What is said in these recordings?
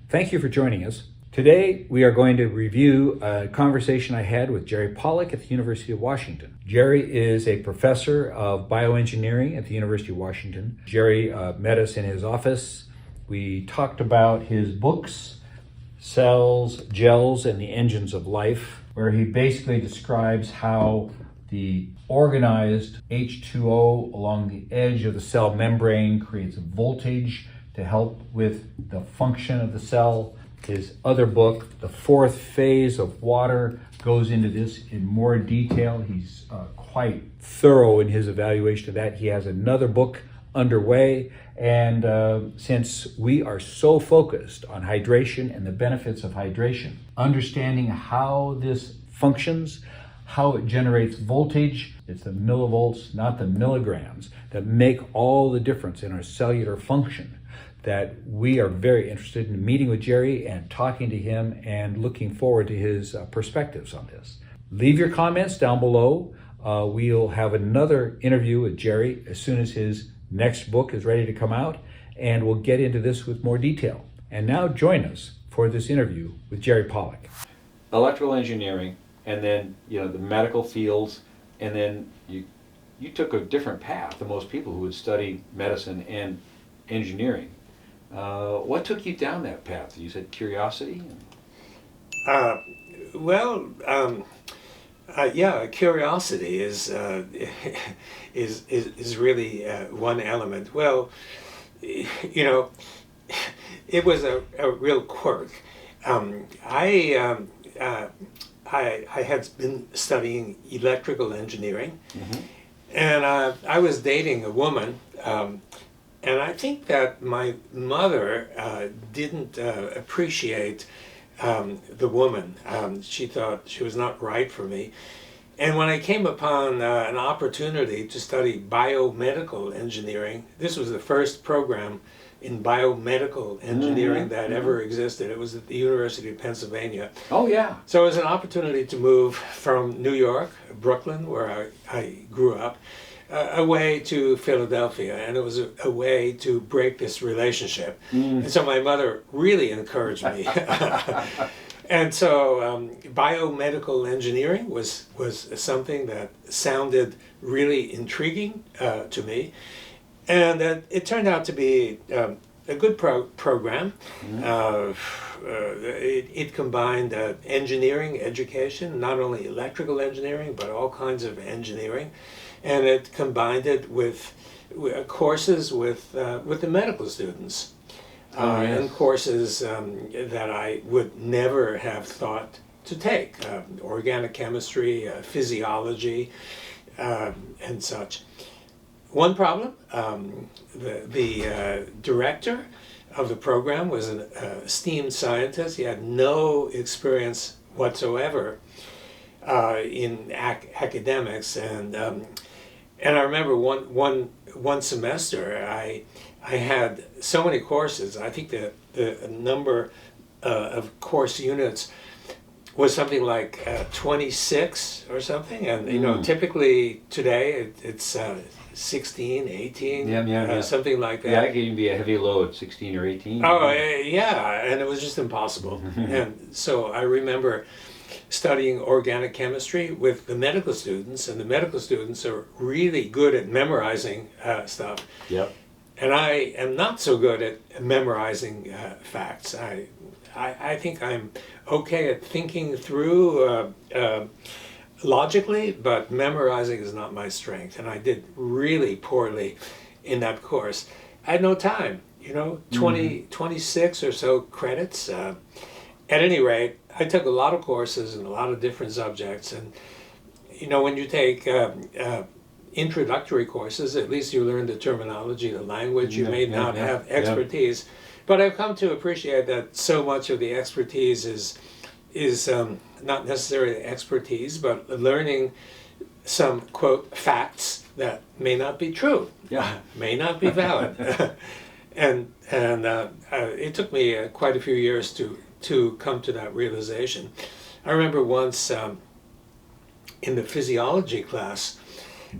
Thank you for joining us. Today, we are going to review a conversation I had with Jerry Pollack at the University of Washington. Jerry is a professor of bioengineering at the University of Washington. Jerry met us in his office. We talked about his books, Cells, Gels, and the Engines of Life, where he basically describes how the organized H2O along the edge of the cell membrane creates a voltage to help with the function of the cell. His other book, The Fourth Phase of Water, goes into this in more detail. He's quite thorough in his evaluation of that. He has another book underway, and since we are so focused on hydration and the benefits of hydration, understanding how this functions, how it generates voltage, it's the millivolts, not the milligrams, that make all the difference in our cellular function, that we are very interested in meeting with Jerry and talking to him and looking forward to his perspectives on this. Leave your comments down below. We'll have another interview with Jerry as soon as his next book is ready to come out, and we'll get into this with more detail. And now join us for this interview with Jerry Pollack. Electrical engineering, and then the medical fields, and then you took a different path than most people who would study medicine and engineering. What took you down that path? You said curiosity? Curiosity is really one element. Well, it was a real quirk. I had been studying electrical engineering, mm-hmm. and I was dating a woman, and I think that my mother didn't appreciate the woman. She thought she was not right for me. And when I came upon an opportunity to study biomedical engineering, this was the first program in biomedical engineering mm-hmm. that mm-hmm. ever existed. It was at the University of Pennsylvania. Oh, yeah. So it was an opportunity to move from New York, Brooklyn, where I grew up, away to Philadelphia, and it was a way to break this relationship. Mm. And so my mother really encouraged me. And so biomedical engineering was something that sounded really intriguing to me. And it turned out to be a good program. Mm. It combined engineering education, not only electrical engineering, but all kinds of engineering. And it combined it with courses with the medical students. Yes. And courses that I would never have thought to take, organic chemistry, physiology, and such. One problem, the director of the program was an esteemed scientist. He had no experience whatsoever in academics, and I remember one semester I had so many courses. I think the number of course units was something like 26 or something, and typically today it's 16, 18, something like that. Yeah, it can be a heavy load, 16 or 18. Oh, yeah, and it was just impossible. And so I remember studying organic chemistry with the medical students, and the medical students are really good at memorizing stuff. Yep. And I am not so good at memorizing facts. I think I'm okay at thinking through logically, but memorizing is not my strength, and I did really poorly in that course. I had no time, 26 or so credits. At any rate, I took a lot of courses in a lot of different subjects, and when you take introductory courses, at least you learn the terminology, the language. You may not have expertise, but I've come to appreciate that so much of the expertise is not necessarily expertise, but learning some, quote, facts that may not be true, may not be valid. and it took me quite a few years to come to that realization. I remember once in the physiology class,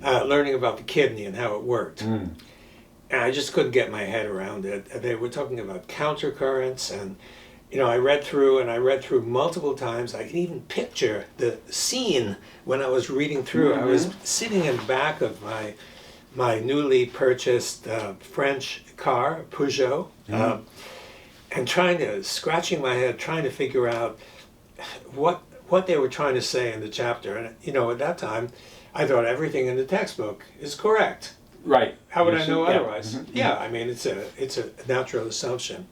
learning about the kidney and how it worked. And I just couldn't get my head around it. They were talking about countercurrents, I read through and I read through multiple times. I can even picture the scene when I was reading through. I was sitting in the back of my newly purchased French car, Peugeot, and scratching my head, trying to figure out what they were trying to say in the chapter. And at that time, I thought everything in the textbook is correct. Right. How would I know otherwise? Yeah, I mean, it's a natural assumption.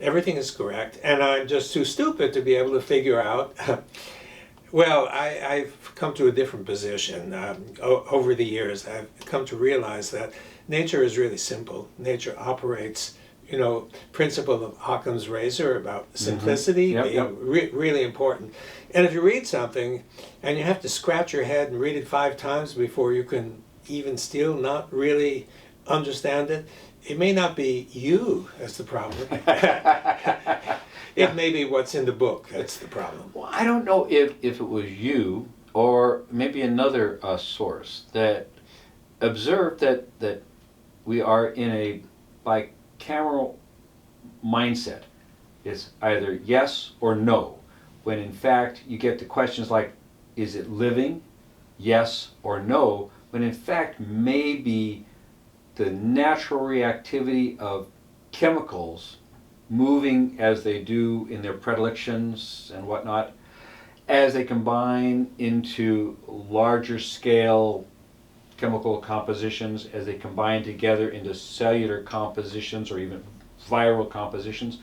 Everything is correct, and I'm just too stupid to be able to figure out. Well, I've come to a different position. Over the years, I've come to realize that nature is really simple. Nature operates, principle of Occam's razor about simplicity being really important. And if you read something and you have to scratch your head and read it 5 times before you can even still not really understand it, it may not be you that's the problem. It may be what's in the book that's the problem. Well, I don't know if it was you or maybe another source that observed that we are in a bicameral mindset. It's either yes or no, when in fact you get to questions like, is it living? Yes or no, when in fact maybe the natural reactivity of chemicals moving as they do in their predilections and whatnot, as they combine into larger scale chemical compositions, as they combine together into cellular compositions or even viral compositions,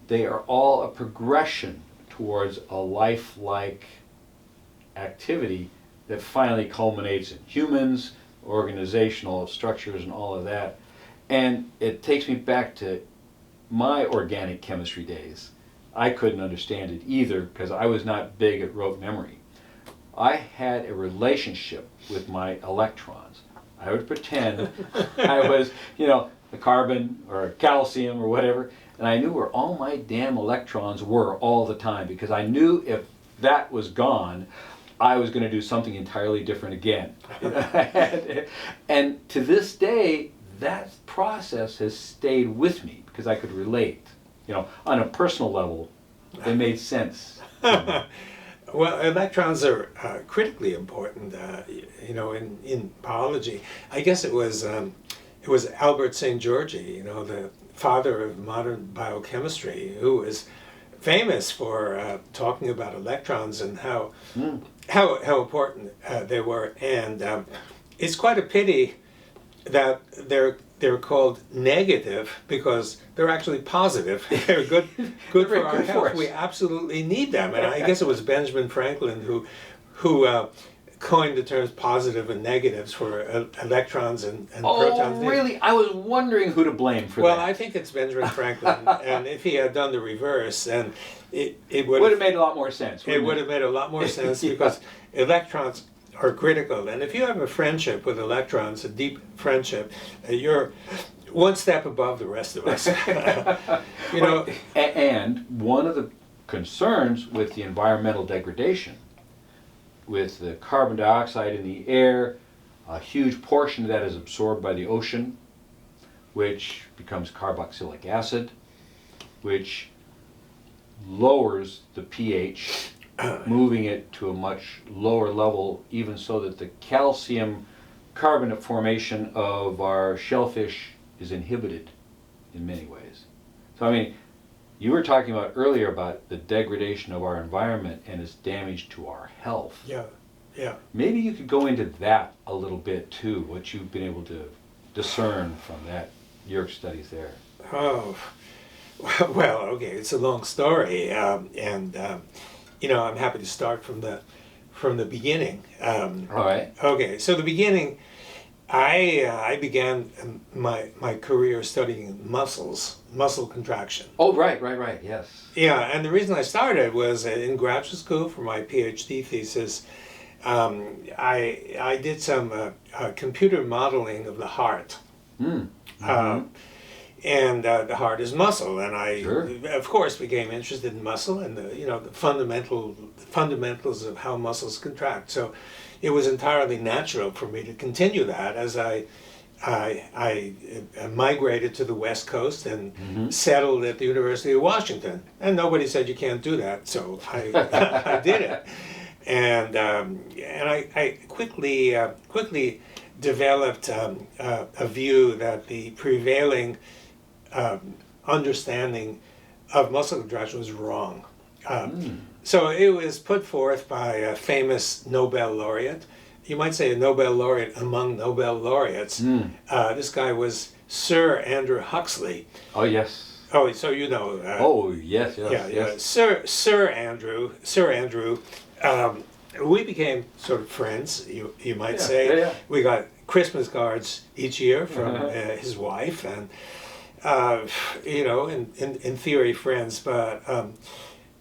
they are all a progression towards a lifelike activity that finally culminates in humans, organizational structures and all of that. And it takes me back to my organic chemistry days. I couldn't understand it either because I was not big at rote memory. I had a relationship with my electrons. I would pretend I was, a carbon or a calcium or whatever, and I knew where all my damn electrons were all the time because I knew if that was gone, I was going to do something entirely different again. And to this day, that process has stayed with me because I could relate. On a personal level, they made sense. Well, electrons are critically important, in biology. I guess it was Albert St. Georgi, the father of modern biochemistry, who was famous for talking about electrons and how important they were. And it's quite a pity that they're called negative because they're actually positive. They're good for our health. We absolutely need them. And I guess it was Benjamin Franklin who coined the terms positive and negatives for electrons and protons. Oh, really? I was wondering who to blame for that. Well, I think it's Benjamin Franklin. And if he had done the reverse, and it would have made a lot more sense. It would have made a lot more sense because electrons are critical. And if you have a friendship with electrons, a deep friendship, you're one step above the rest of us. And one of the concerns with the environmental degradation, with the carbon dioxide in the air, a huge portion of that is absorbed by the ocean, which becomes carboxylic acid, which lowers the pH, moving it to a much lower level, even so that the calcium carbonate formation of our shellfish is inhibited in many ways. So I mean, you were talking about earlier about the degradation of our environment and its damage to our health. Yeah. Maybe you could go into that a little bit too, what you've been able to discern from your studies there. Oh, well, okay, it's a long story, and I'm happy to start from the beginning. All right. Okay, so the beginning, I began my career studying muscle contraction. Oh, right, yes. Yeah, and the reason I started was in graduate school for my PhD thesis. I did some computer modeling of the heart. And the heart is muscle, and I, of course, became interested in muscle and the fundamentals of how muscles contract. So it was entirely natural for me to continue that as I I migrated to the West Coast and settled at the University of Washington. And nobody said you can't do that, so I, I did it. And I quickly developed a view that the prevailing understanding of muscle contraction was wrong. So it was put forth by a famous Nobel laureate. You might say a Nobel laureate among Nobel laureates. This guy was Sir Andrew Huxley. Oh, yes. Oh, so you know. Oh, yes, yes, yeah, yes. yeah. Sir Andrew. We became sort of friends, you might say. Yeah, yeah. We got Christmas cards each year from his wife, and you know, in theory, friends. But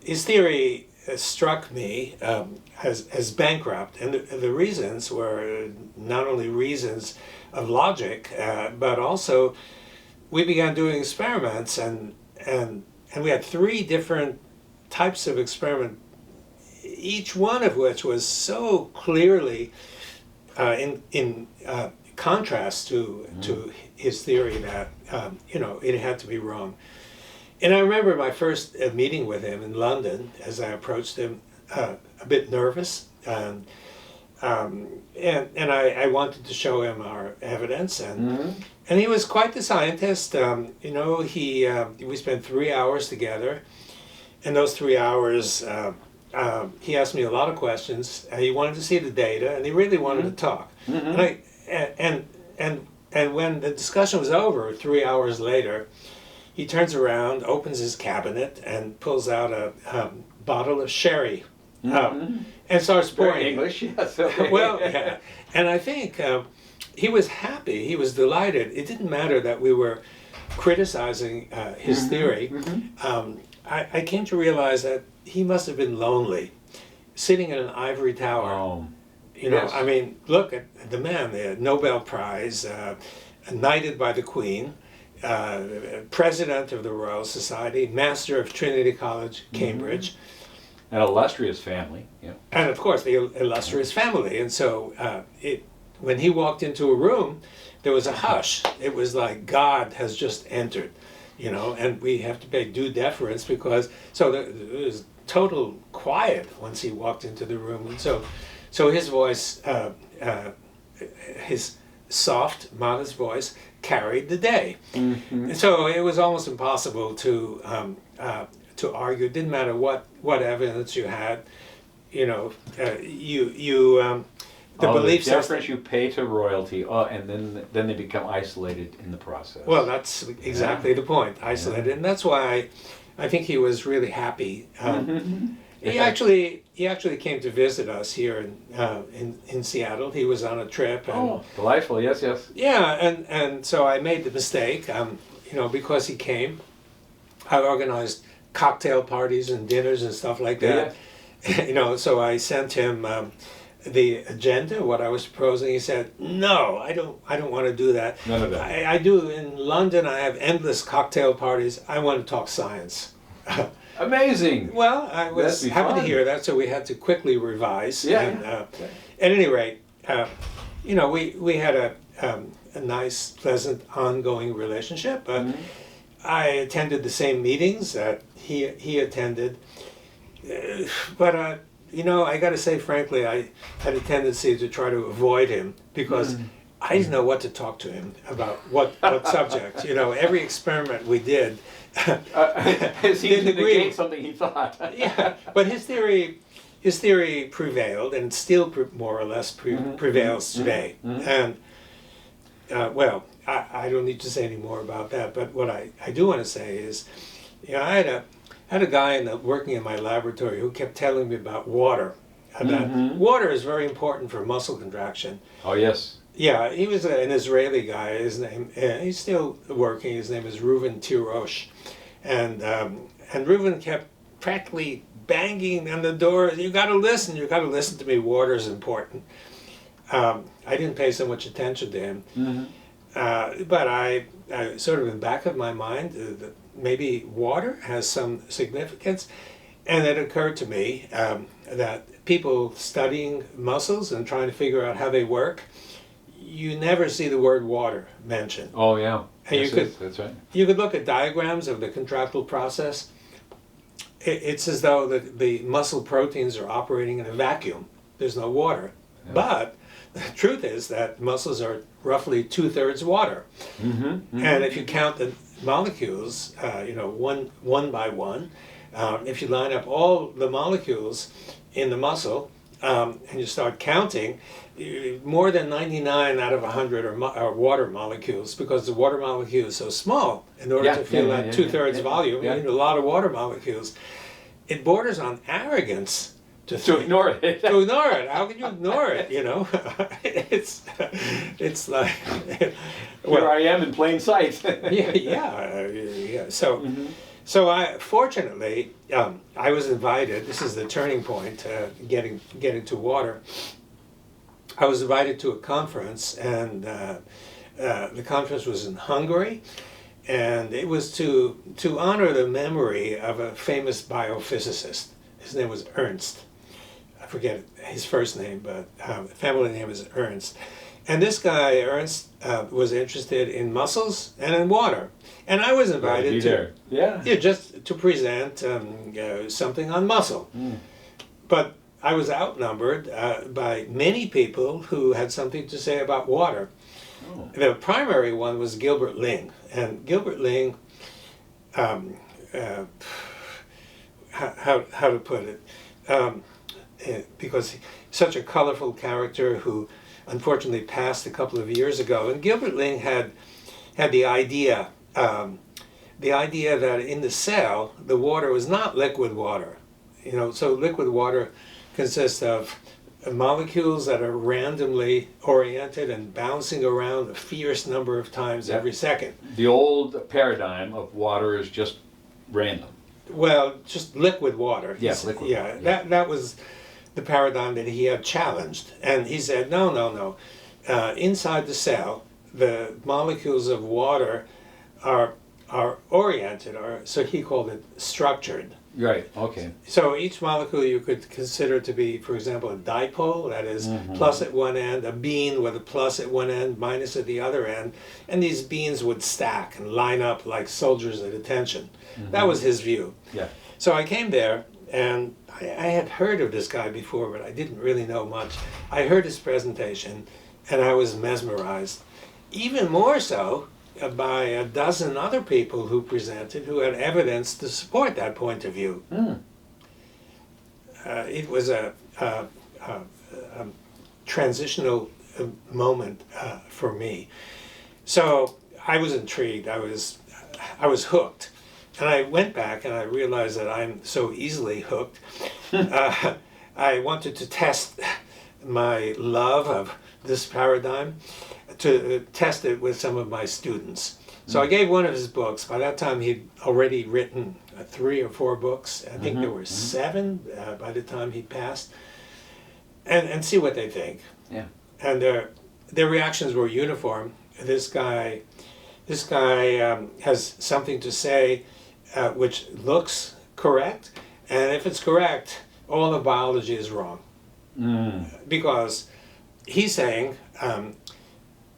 his theory struck me as bankrupt, and the reasons were not only reasons of logic, but also we began doing experiments, and we had 3 different types of experiment, each one of which was so clearly in contrast to his theory that you know, it had to be wrong. And I remember my first meeting with him in London, as I approached him, a bit nervous, and I wanted to show him our evidence, and he was quite the scientist. You know, we spent 3 hours together. In those 3 hours, he asked me a lot of questions. He wanted to see the data, and he really wanted to talk. And when the discussion was over, 3 hours later, he turns around, opens his cabinet, and pulls out a bottle of sherry, and starts pouring. Very English, yes. Okay. Well, yeah. And I think he was happy. He was delighted. It didn't matter that we were criticizing his theory. I came to realize that he must have been lonely, sitting in an ivory tower. You know, yes. I mean, look at the man, the Nobel Prize, knighted by the Queen, president of the Royal Society, master of Trinity College, Cambridge. An illustrious family, yeah. And of course, the illustrious family. And so when he walked into a room, there was a hush. It was like God has just entered, you know, and we have to pay due deference because, so there was total quiet once he walked into the room. And so his voice, his soft, modest voice carried the day. And so it was almost impossible to argue. It didn't matter what evidence you had, you know, the belief the deference you pay to royalty, and then they become isolated in the process. Well, that's exactly the point, isolated, and that's why I think he was really happy. He actually came to visit us here in Seattle. He was on a trip. And, delightful! Yes, yes. Yeah, and so I made the mistake, you know, because he came, I organized cocktail parties and dinners and stuff like that. Yeah. You know, so I sent him the agenda, what I was proposing. He said, "No, I don't want to do that. None of that. I do in London. I have endless cocktail parties. I want to talk science." Amazing. Well, I was happy to hear that, so we had to quickly revise. Yeah. And, at any rate, you know, we had a nice, pleasant, ongoing relationship. I attended the same meetings that he attended, but you know, I got to say frankly, I had a tendency to try to avoid him because I didn't know what to talk to him about, what subject. You know, every experiment we did. It seemed to negate something he thought. Yeah, but his theory prevailed, and still more or less prevails today. And well, I don't need to say any more about that. But what I do want to say is, you know, I had a guy working in my laboratory who kept telling me about water. That water is very important for muscle contraction. Oh yes. Yeah, he was an Israeli guy. His name, he's still working. His name is Reuven Tirosh, and Reuven kept practically banging on the door. You got to listen. You got to listen to me. Water is important. I didn't pay so much attention to him, but I sort of in the back of my mind that maybe water has some significance, and it occurred to me that people studying muscles and trying to figure out how they work, you never see the word water mentioned. Oh, yeah. And That's right. you could look at diagrams of the contractile process. It's as though the muscle proteins are operating in a vacuum. There's no water. Yeah. But the truth is that muscles are roughly 2/3 water. And if you count the molecules, one by one, if you line up all the molecules in the muscle and you start counting, more than 99 out of 100 are water molecules, because the water molecule is so small. In order to fill that 2/3 volume, you need a lot of water molecules. It borders on arrogance to ignore it. To ignore it. How can you ignore it? It's like, well, here I am in plain sight. yeah. So I fortunately I was invited. This is the turning point. Getting to water. I was invited to a conference, and the conference was in Hungary, and it was to honor the memory of a famous biophysicist. His name was Ernst. I forget his first name, but the family name is Ernst. And this guy, Ernst, was interested in muscles and in water. And I was invited just to present something on muscle. But I was outnumbered by many people who had something to say about water. Oh. The primary one was Gilbert Ling. And Gilbert Ling, how to put it, because he's such a colorful character who unfortunately passed a couple of years ago. And Gilbert Ling had the idea that in the cell, the water was not liquid water. So liquid water consists of molecules that are randomly oriented and bouncing around a fierce number of times every second. The old paradigm of water is just random. Well, just liquid water. Yes, liquid. Yeah, that was the paradigm that he had challenged. And he said, no. Inside the cell, the molecules of water are oriented, so he called it structured. Right, okay. So each molecule you could consider to be, for example, a dipole, that is plus at one end, a bean with a plus at one end, minus at the other end, and these beans would stack and line up like soldiers at attention. That was his view. Yeah. So I came there, and I had heard of this guy before, but I didn't really know much. I heard his presentation, and I was mesmerized. Even more so by a dozen other people who presented who had evidence to support that point of view. It was a transitional moment for me. So I was intrigued. I was hooked. And I went back and I realized that I'm so easily hooked. I wanted to test my love of this paradigm, to test it with some of my students. So I gave one of his books. By that time he'd already written 3 or 4 books. I think there were 7 by the time he passed. And see what they think. Yeah. And their reactions were uniform. This guy has something to say which looks correct, and if it's correct, all the biology is wrong. Because he's saying,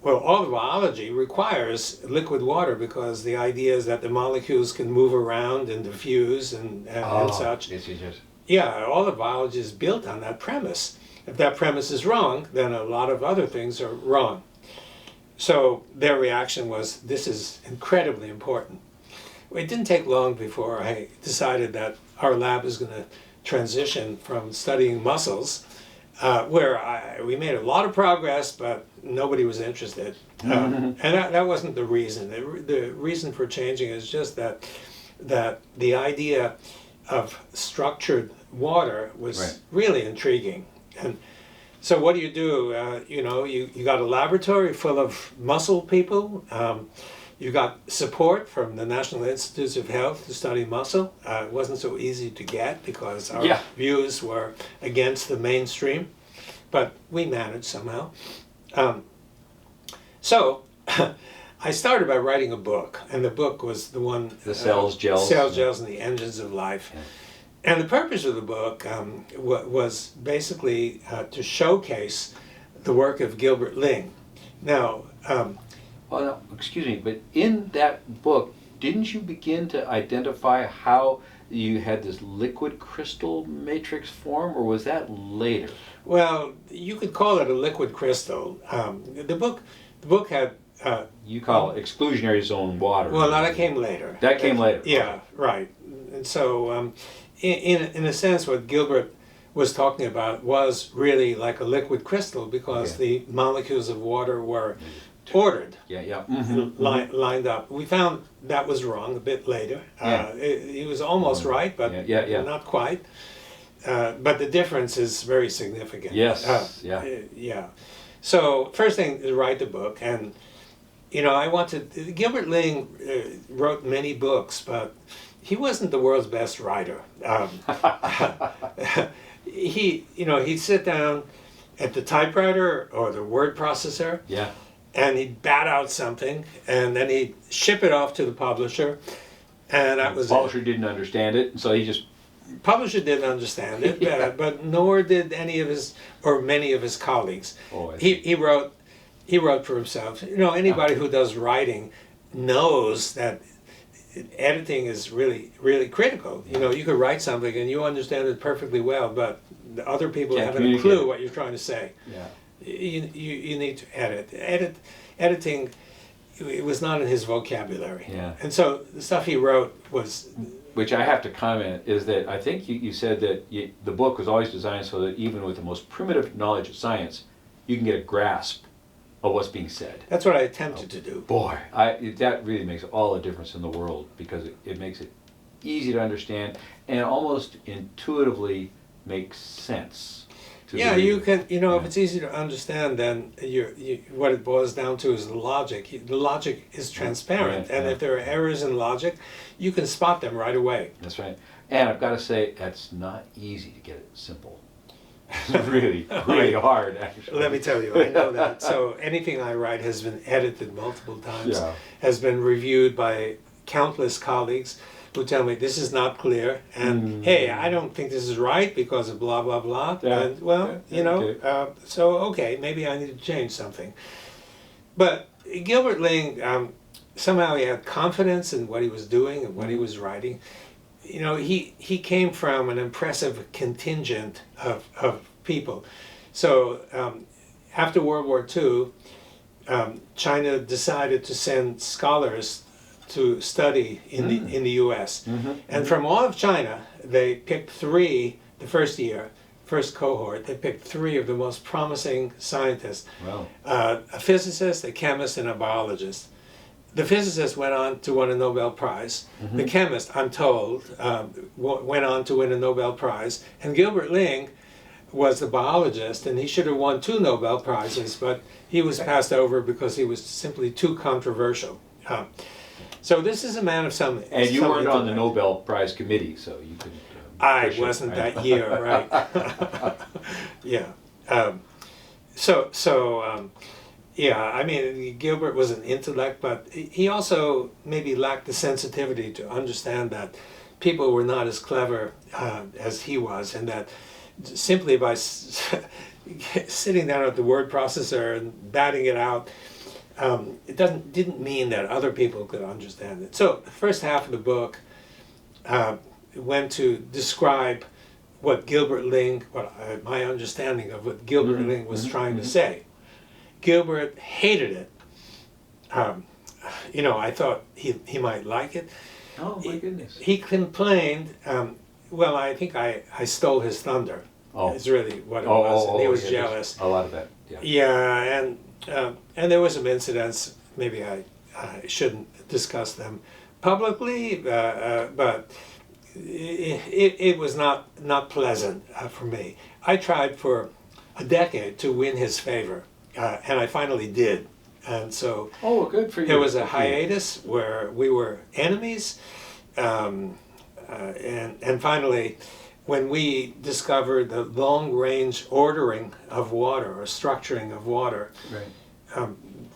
all the biology requires liquid water, because the idea is that the molecules can move around and diffuse and such. Yes. Yeah, all the biology is built on that premise. If that premise is wrong, then a lot of other things are wrong. So their reaction was, this is incredibly important. It didn't take long before I decided that our lab is going to transition from studying muscles, where we made a lot of progress, but nobody was interested. And that wasn't the reason. The reason for changing is just that the idea of structured water was really intriguing. And so what do? You got a laboratory full of muscle people. You got support from the National Institutes of Health to study muscle. It wasn't so easy to get because our views were against the mainstream, but we managed somehow. So I started by writing a book, and the book was the one... The Cells, Gels. Cells, Gels, and the Engines of Life. Yeah. And the purpose of the book was basically to showcase the work of Gilbert Ling. Now, Well, no, excuse me, but in that book, didn't you begin to identify how you had this liquid crystal matrix form, or was that later? well, you could call it a liquid crystal. The book had. You call it exclusionary zone water. Well, no, that came later. That came later. Yeah, right. And so, in a sense, what Gilbert was talking about was really like a liquid crystal because the molecules of water were ordered, Yeah. lined up. We found that was wrong a bit later. He was almost right, but not quite. But the difference is very significant. Yes. Yeah. So first thing is write the book, and Gilbert Ling wrote many books, but he wasn't the world's best writer. He'd sit down at the typewriter or the word processor, and he'd bat out something, and then he'd ship it off to the publisher, and that was the publisher didn't understand it, so he just... Publisher didn't understand it, but nor did any of his or many of his colleagues. He wrote for himself. Anybody who does writing knows that editing is really, really critical. You could write something and you understand it perfectly well, but the other people haven't a clue what you're trying to say. You need to edit. Editing, it was not in his vocabulary. And so the stuff he wrote was... Which I have to comment is that I think you said that the book was always designed so that even with the most primitive knowledge of science, you can get a grasp of what's being said. That's what I attempted to do. Boy, that really makes all the difference in the world because it makes it easy to understand and almost intuitively makes sense. You can, if it's easy to understand, then what it boils down to is the logic. The logic is transparent, and if there are errors in logic, you can spot them right away. That's right. And I've got to say, that's not easy to get it simple. It's really, really hard, actually. Let me tell you, I know that. So anything I write has been edited multiple times, has been reviewed by countless colleagues who tell me this is not clear, and hey, I don't think this is right because of blah blah blah. And so maybe I need to change something. But Gilbert Ling, somehow he had confidence in what he was doing and what he was writing. He came from an impressive contingent of people. So after World War II, China decided to send scholars to study in the U.S. And from all of China, they picked 3 the first cohort. They picked 3 of the most promising scientists: a physicist, a chemist, and a biologist. The physicist went on to win a Nobel Prize. The chemist, I'm told, went on to win a Nobel Prize. And Gilbert Ling was the biologist, and he should have won 2 Nobel Prizes, but he was passed over because he was simply too controversial. So this is a man of some... And you weren't on the Nobel Prize committee, so you couldn't... I wasn't that year, right. Gilbert was an intellect, but he also maybe lacked the sensitivity to understand that people were not as clever as he was, and that simply by sitting down at the word processor and batting it out, it didn't mean that other people could understand it. So the first half of the book went to describe what Gilbert Ling, my understanding of what Gilbert Ling was trying to say. Gilbert hated it. I thought he might like it. Oh my goodness. He complained, I think I stole his thunder. Is really what it was. And he was jealous. A lot of that. And there were some incidents, maybe I shouldn't discuss them publicly, but it was not pleasant for me. I tried for a decade to win his favor, and I finally did. And so good for you. There was a hiatus where we were enemies, and finally, when we discovered the long-range ordering of water or structuring of water,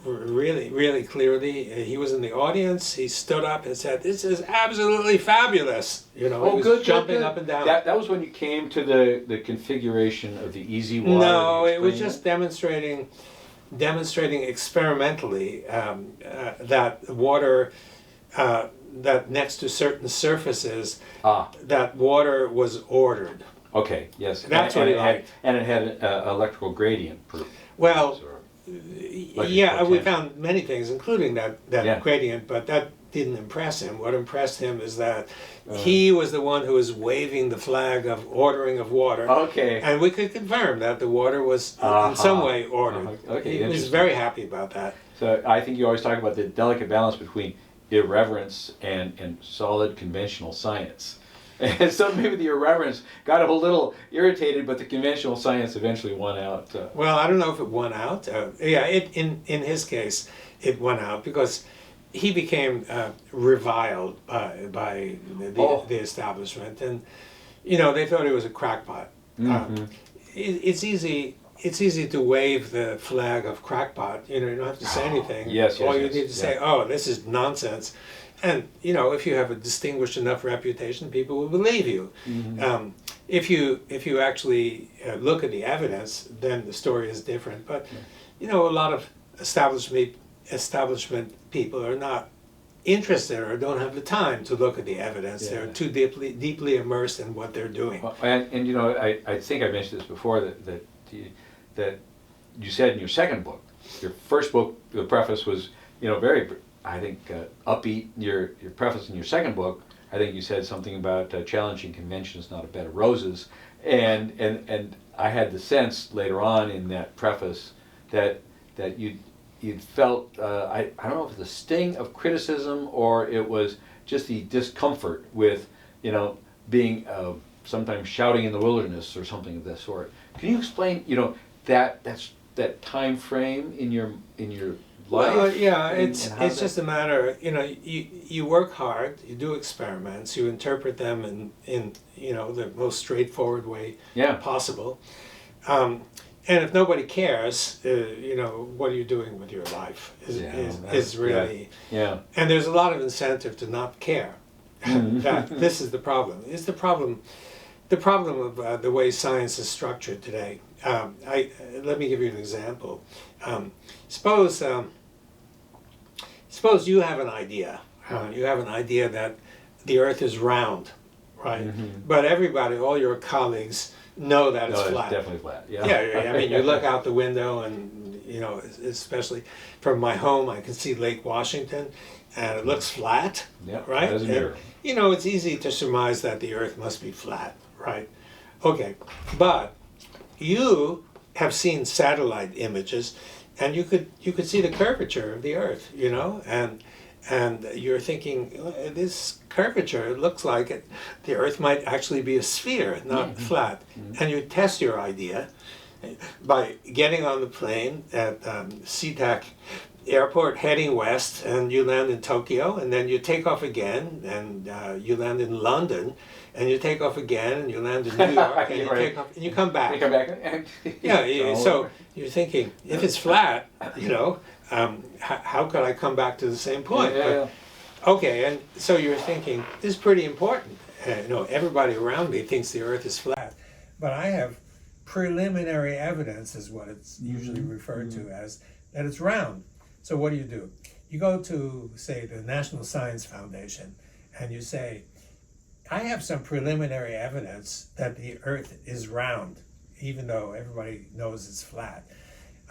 really, really clearly, he was in the audience. He stood up and said, "This is absolutely fabulous." He was jumping up and down. That was when you came to the configuration of the easy water. No, it was just demonstrating demonstrating experimentally that water, that next to certain surfaces, that water was ordered. Okay, yes. That's what he liked. And it had an electrical gradient. Well, Electric yeah, we potential. found many things, including that Yeah. gradient, but that didn't impress him. What impressed him is that he was the one who was waving the flag of ordering of water. Okay. And we could confirm that the water was in some way ordered. Okay, He was interesting. very happy about that. So I think you always talk about the delicate balance between irreverence and solid conventional science. And so maybe the irreverence got him a little irritated, but the conventional science eventually won out. Well, I don't know if it won out. In his case, it won out because he became reviled by the establishment, and they thought he was a crackpot. It's easy to wave the flag of crackpot. You don't have to say anything. Yes, All you yes, need to say, "Oh, this is nonsense," and if you have a distinguished enough reputation, people will believe you. If you actually look at the evidence, then the story is different. But a lot of establishment people are not interested or don't have the time to look at the evidence. Yeah. They're too deeply immersed in what they're doing. Well, and I think I mentioned this before that you said in your second book, your first book, the preface was very, I think, upbeat. Your preface in your second book, I think you said something about challenging convention is not a bed of roses, and I had the sense later on in that preface that you'd felt I don't know if it was the sting of criticism or it was just the discomfort with being sometimes shouting in the wilderness or something of that sort. Can you explain that time frame in your life? Well, yeah, and it's how just a matter. You work hard, you do experiments, you interpret them in the most straightforward way possible. And if nobody cares, what are you doing with your life? Is really. Yeah. And there's a lot of incentive to not care. This is the problem. It's the problem of the way science is structured today. Let me give you an example. Suppose you have an idea. You have an idea that the Earth is round, right? But everybody, all your colleagues, know that it's flat. It's definitely flat. Yeah. Yeah, I mean, you look out the window and, especially from my home, I can see Lake Washington and it looks flat, right? As a mirror. And, it's easy to surmise that the Earth must be flat, right? Okay, but you have seen satellite images and you could see the curvature of the Earth, and you're thinking, this curvature looks like the Earth might actually be a sphere, not flat. And you test your idea by getting on the plane at SeaTac Airport, heading west, and you land in Tokyo, and then you take off again, and you land in London, and you take off again, and you land in New York, and you take off, and you come back. You come back. So you're thinking, if it's flat, how could I come back to the same point? Okay, and so you're thinking, this is pretty important. Everybody around me thinks the Earth is flat, but I have preliminary evidence, is what it's usually referred to as, that it's round. So what do? You go to, say, the National Science Foundation, and you say, I have some preliminary evidence that the Earth is round, even though everybody knows it's flat.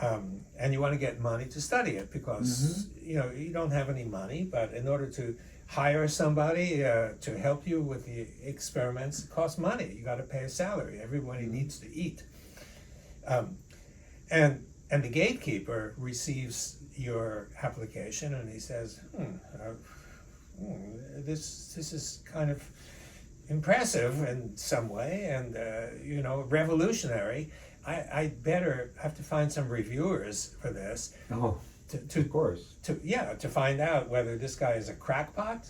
And you want to get money to study it because you don't have any money, but in order to hire somebody to help you with the experiments, it costs money. You got to pay a salary. Everybody needs to eat. And the gatekeeper receives your application and he says, this is kind of impressive in some way and revolutionary. I better have to find some reviewers for this. Of course. To find out whether this guy is a crackpot,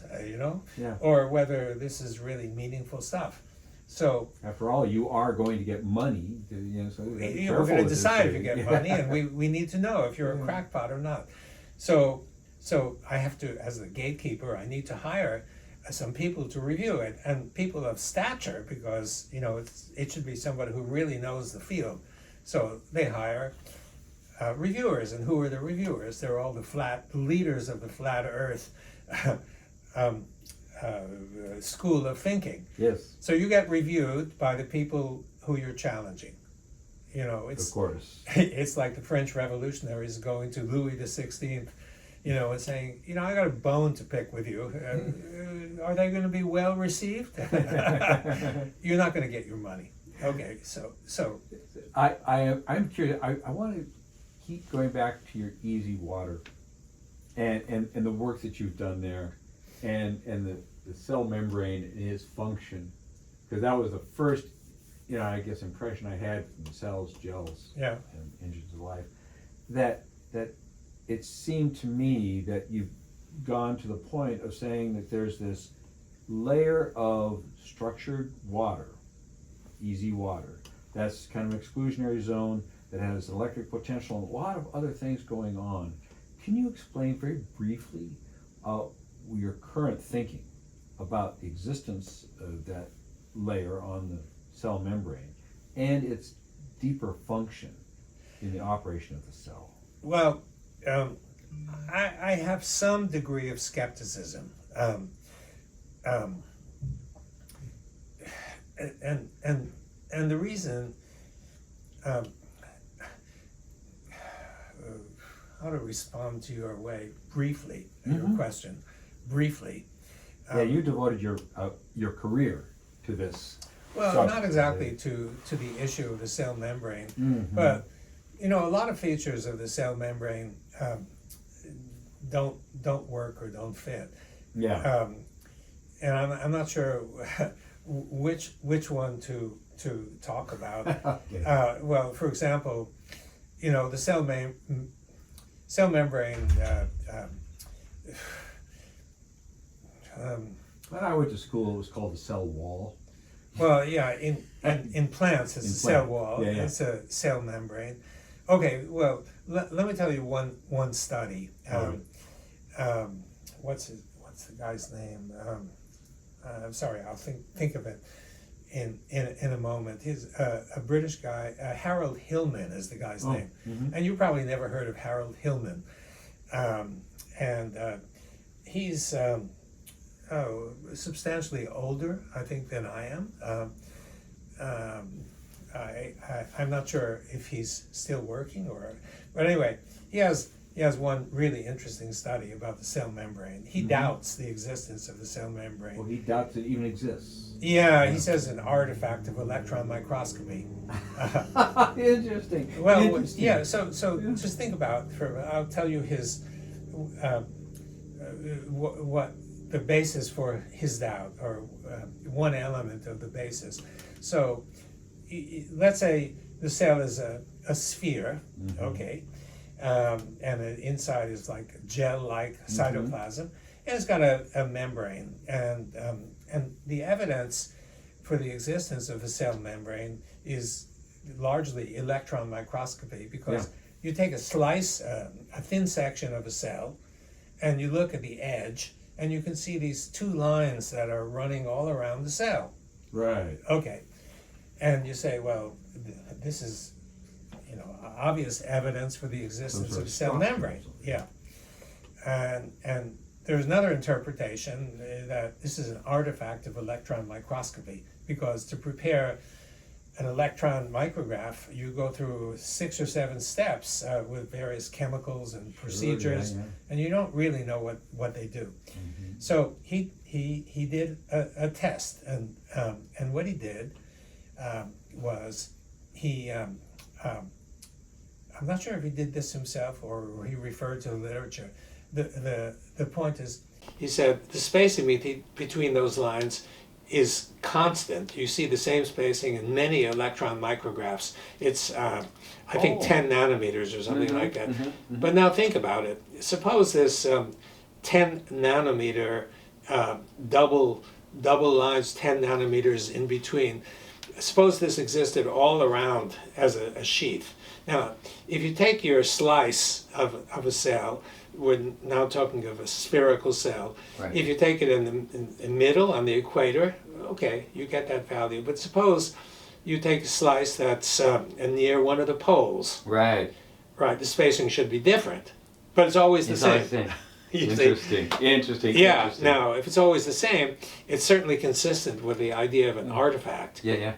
or whether this is really meaningful stuff. So after all, you are going to get money. So we're going to decide if you get money, and we need to know if you're a crackpot or not. So I have to, as the gatekeeper, I need to hire some people to review it, and people of stature, because it should be somebody who really knows the field. So they hire reviewers. And who are the reviewers? They're all the leaders of the flat Earth school of thinking. Yes. So you get reviewed by the people who you're challenging. It's Of course. it's like the French revolutionaries going to Louis XVI, and saying, I got a bone to pick with you. Are they going to be well received? You're not going to get your money. Okay, so I'm curious. I want to keep going back to your easy water, and the work that you've done there, and the cell membrane and its function, because that was the first, I guess, impression I had from cells, gels, yeah, and engines of life. That it seemed to me that you've gone to the point of saying that there's this layer of structured water, easy water, that's kind of an exclusionary zone that has electric potential and a lot of other things going on. Can you explain very briefly your current thinking about the existence of that layer on the cell membrane and its deeper function in the operation of the cell? Well, I have some degree of skepticism, and the reason, how to respond to your your question, briefly. You devoted your career to this. Well, subject. not exactly to the issue of the cell membrane, but a lot of features of the cell membrane don't work or don't fit. Yeah. And I'm not sure which one to talk about. Okay. Well, for example, the cell membrane. When I went to school, it was called the cell wall. Well, yeah, in plants, it's a cell wall. Yeah. It's a cell membrane. Okay, well, let me tell you one study. What's the guy's name? I'm sorry, I'll think of it in a moment. He's a British guy. Harold Hillman is the guy's name, and you probably never heard of Harold Hillman. And he's substantially older, I think, than I am. I'm not sure if he's still working but anyway, he has one really interesting study about the cell membrane. He doubts the existence of the cell membrane. Well, he doubts it even exists. Yeah, he says an artifact of electron microscopy. Interesting. Well, Interesting. yeah. So just think about. I'll tell you his what the basis for his doubt, or one element of the basis. So let's say the cell is a sphere, okay, and the inside is like gel-like cytoplasm, and it's got a membrane, and the evidence for the existence of a cell membrane is largely electron microscopy, because you take a slice, a thin section of a cell, and you look at the edge, and you can see these two lines that are running all around the cell. Right. Okay. And you say, well, this is, obvious evidence for the existence of cell membrane. Yeah. And there's another interpretation that this is an artifact of electron microscopy, because to prepare an electron micrograph, you go through 6 or 7 steps with various chemicals and procedures, and you don't really know what they do. So he did a test, and what he did was I'm not sure if he did this himself or he referred to the literature. The point is, he said the spacing between those lines is constant. You see the same spacing in many electron micrographs. It's I think 10 nanometers or something like that. But now think about it. Suppose this 10 nanometer double lines, 10 nanometers in between. Suppose this existed all around as a sheath. Now, if you take your slice of a cell, we're now talking of a spherical cell. Right. If you take it in the middle, on the equator, okay, you get that value. But suppose you take a slice that's near one of the poles. Right. right, the spacing should be different, but it's always the same. You see? Interesting. Yeah. Interesting. Now, if it's always the same, it's certainly consistent with the idea of an artifact. Yeah.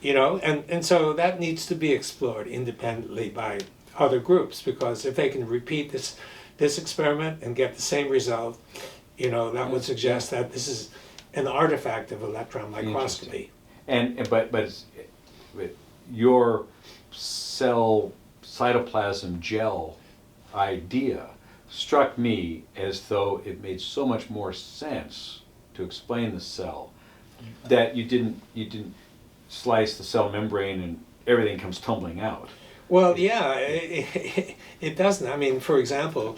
You know, and so that needs to be explored independently by other groups, because if they can repeat this experiment and get the same result, you know, that would suggest that this is an artifact of electron microscopy. But your cell cytoplasm gel idea struck me as though it made so much more sense to explain the cell that you didn't slice the cell membrane and everything comes tumbling out. Well, yeah, it doesn't. I mean, for example,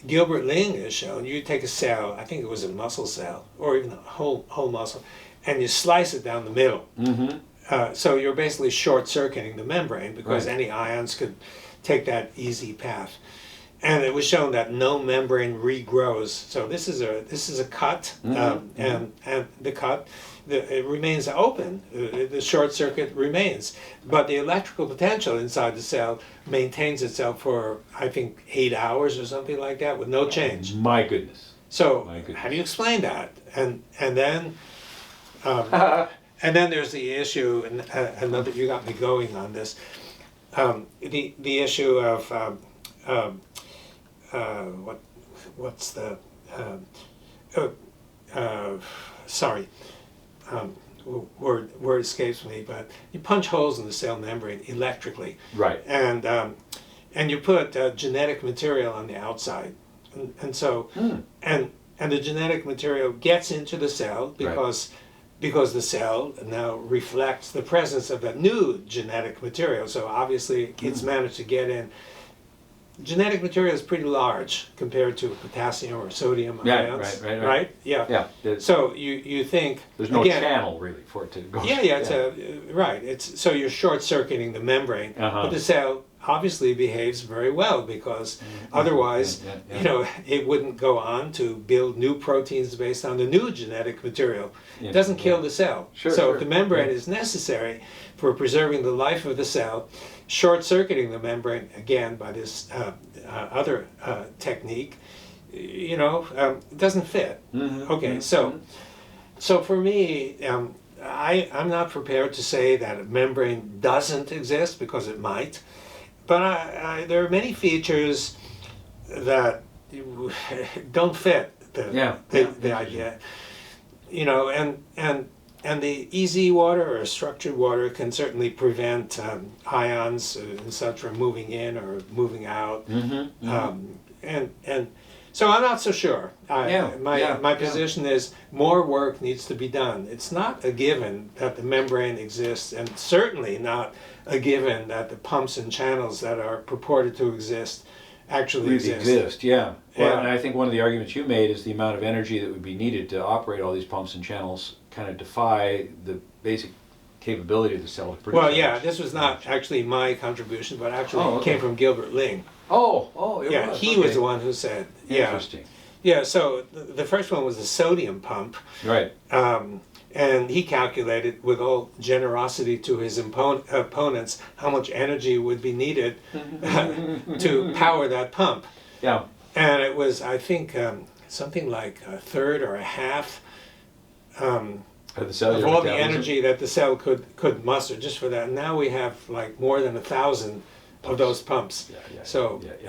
Gilbert Ling has shown you take a cell, I think it was a muscle cell, or even a whole muscle, and you slice it down the middle. Mm-hmm. So you're basically short-circuiting the membrane, because Right. any ions could take that easy path. And it was shown that no membrane regrows. So this is a cut, and the cut, it remains open. The short circuit remains, but the electrical potential inside the cell maintains itself for, I think, 8 hours or something like that, with no change. My goodness. So My goodness. how do you explain that? And then and then there's the issue, and another, you got me going on this. The issue of what's the sorry, word escapes me, but you punch holes in the cell membrane electrically, Right. and you put genetic material on the outside, and so and the genetic material gets into the cell because the cell now reflects the presence of that new genetic material. So obviously it's managed to get in. Genetic material is pretty large compared to potassium or sodium ions, right? Yeah. Yeah. So you think There's no again, channel really for it to go. Yeah. It's right. It's so you're short-circuiting the membrane, but the cell obviously behaves very well, because otherwise, you know, it wouldn't go on to build new proteins based on the new genetic material. It doesn't kill the cell. So if the membrane is necessary for preserving the life of the cell, short-circuiting the membrane again by this other technique, you know, it doesn't fit. Okay, so for me, I'm not prepared to say that a membrane doesn't exist, because it might, but there are many features that don't fit the idea, you know, and the easy water or structured water can certainly prevent ions and such from moving in or moving out. And so I'm not so sure. My position is more work needs to be done. It's not a given that the membrane exists, and certainly not a given that the pumps and channels that are purported to exist actually exist. Well, and I think one of the arguments you made is the amount of energy that would be needed to operate all these pumps and channels kind of defy the basic capability of the cell to produce. Well, yeah, this was not actually my contribution, but actually it came from Gilbert Ling. He was the one who said, Interesting. Yeah, so the first one was the sodium pump. Right. And he calculated with all generosity to his opponents how much energy would be needed to power that pump. Yeah. And it was, I think, something like a third or a half of all the energy that the cell could muster just for that. And now we have like more than 1,000 of those pumps.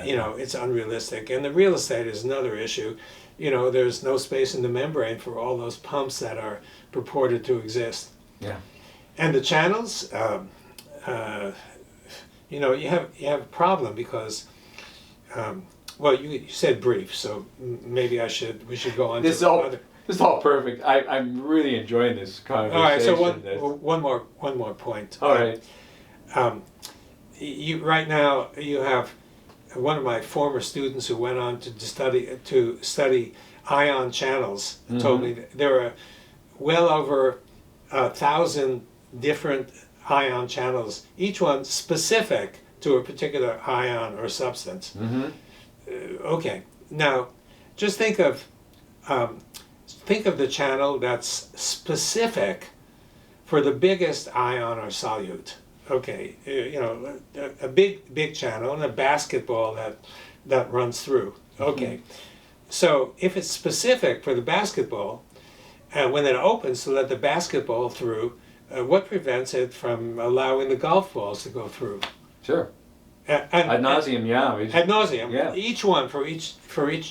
You know, it's unrealistic. And the real estate is another issue. You know, there's no space in the membrane for all those pumps that are purported to exist. Yeah. And the channels, you know, you have a problem because, well, you said brief, so maybe we should go on This to other. This is all perfect. I'm really enjoying this conversation. All right, so one more point. All right. Right now you have one of my former students who went on to study ion channels told me that there are well over 1,000 different ion channels, each one specific to a particular ion or substance. Okay, now just think of the channel that's specific for the biggest ion or solute. okay, a big channel and a basketball that runs through. Okay, so if it's specific for the basketball, when it opens to let the basketball through, what prevents it from allowing the golf balls to go through? Sure. And Ad nauseum, yeah. ad nauseum. Yeah. Each one for each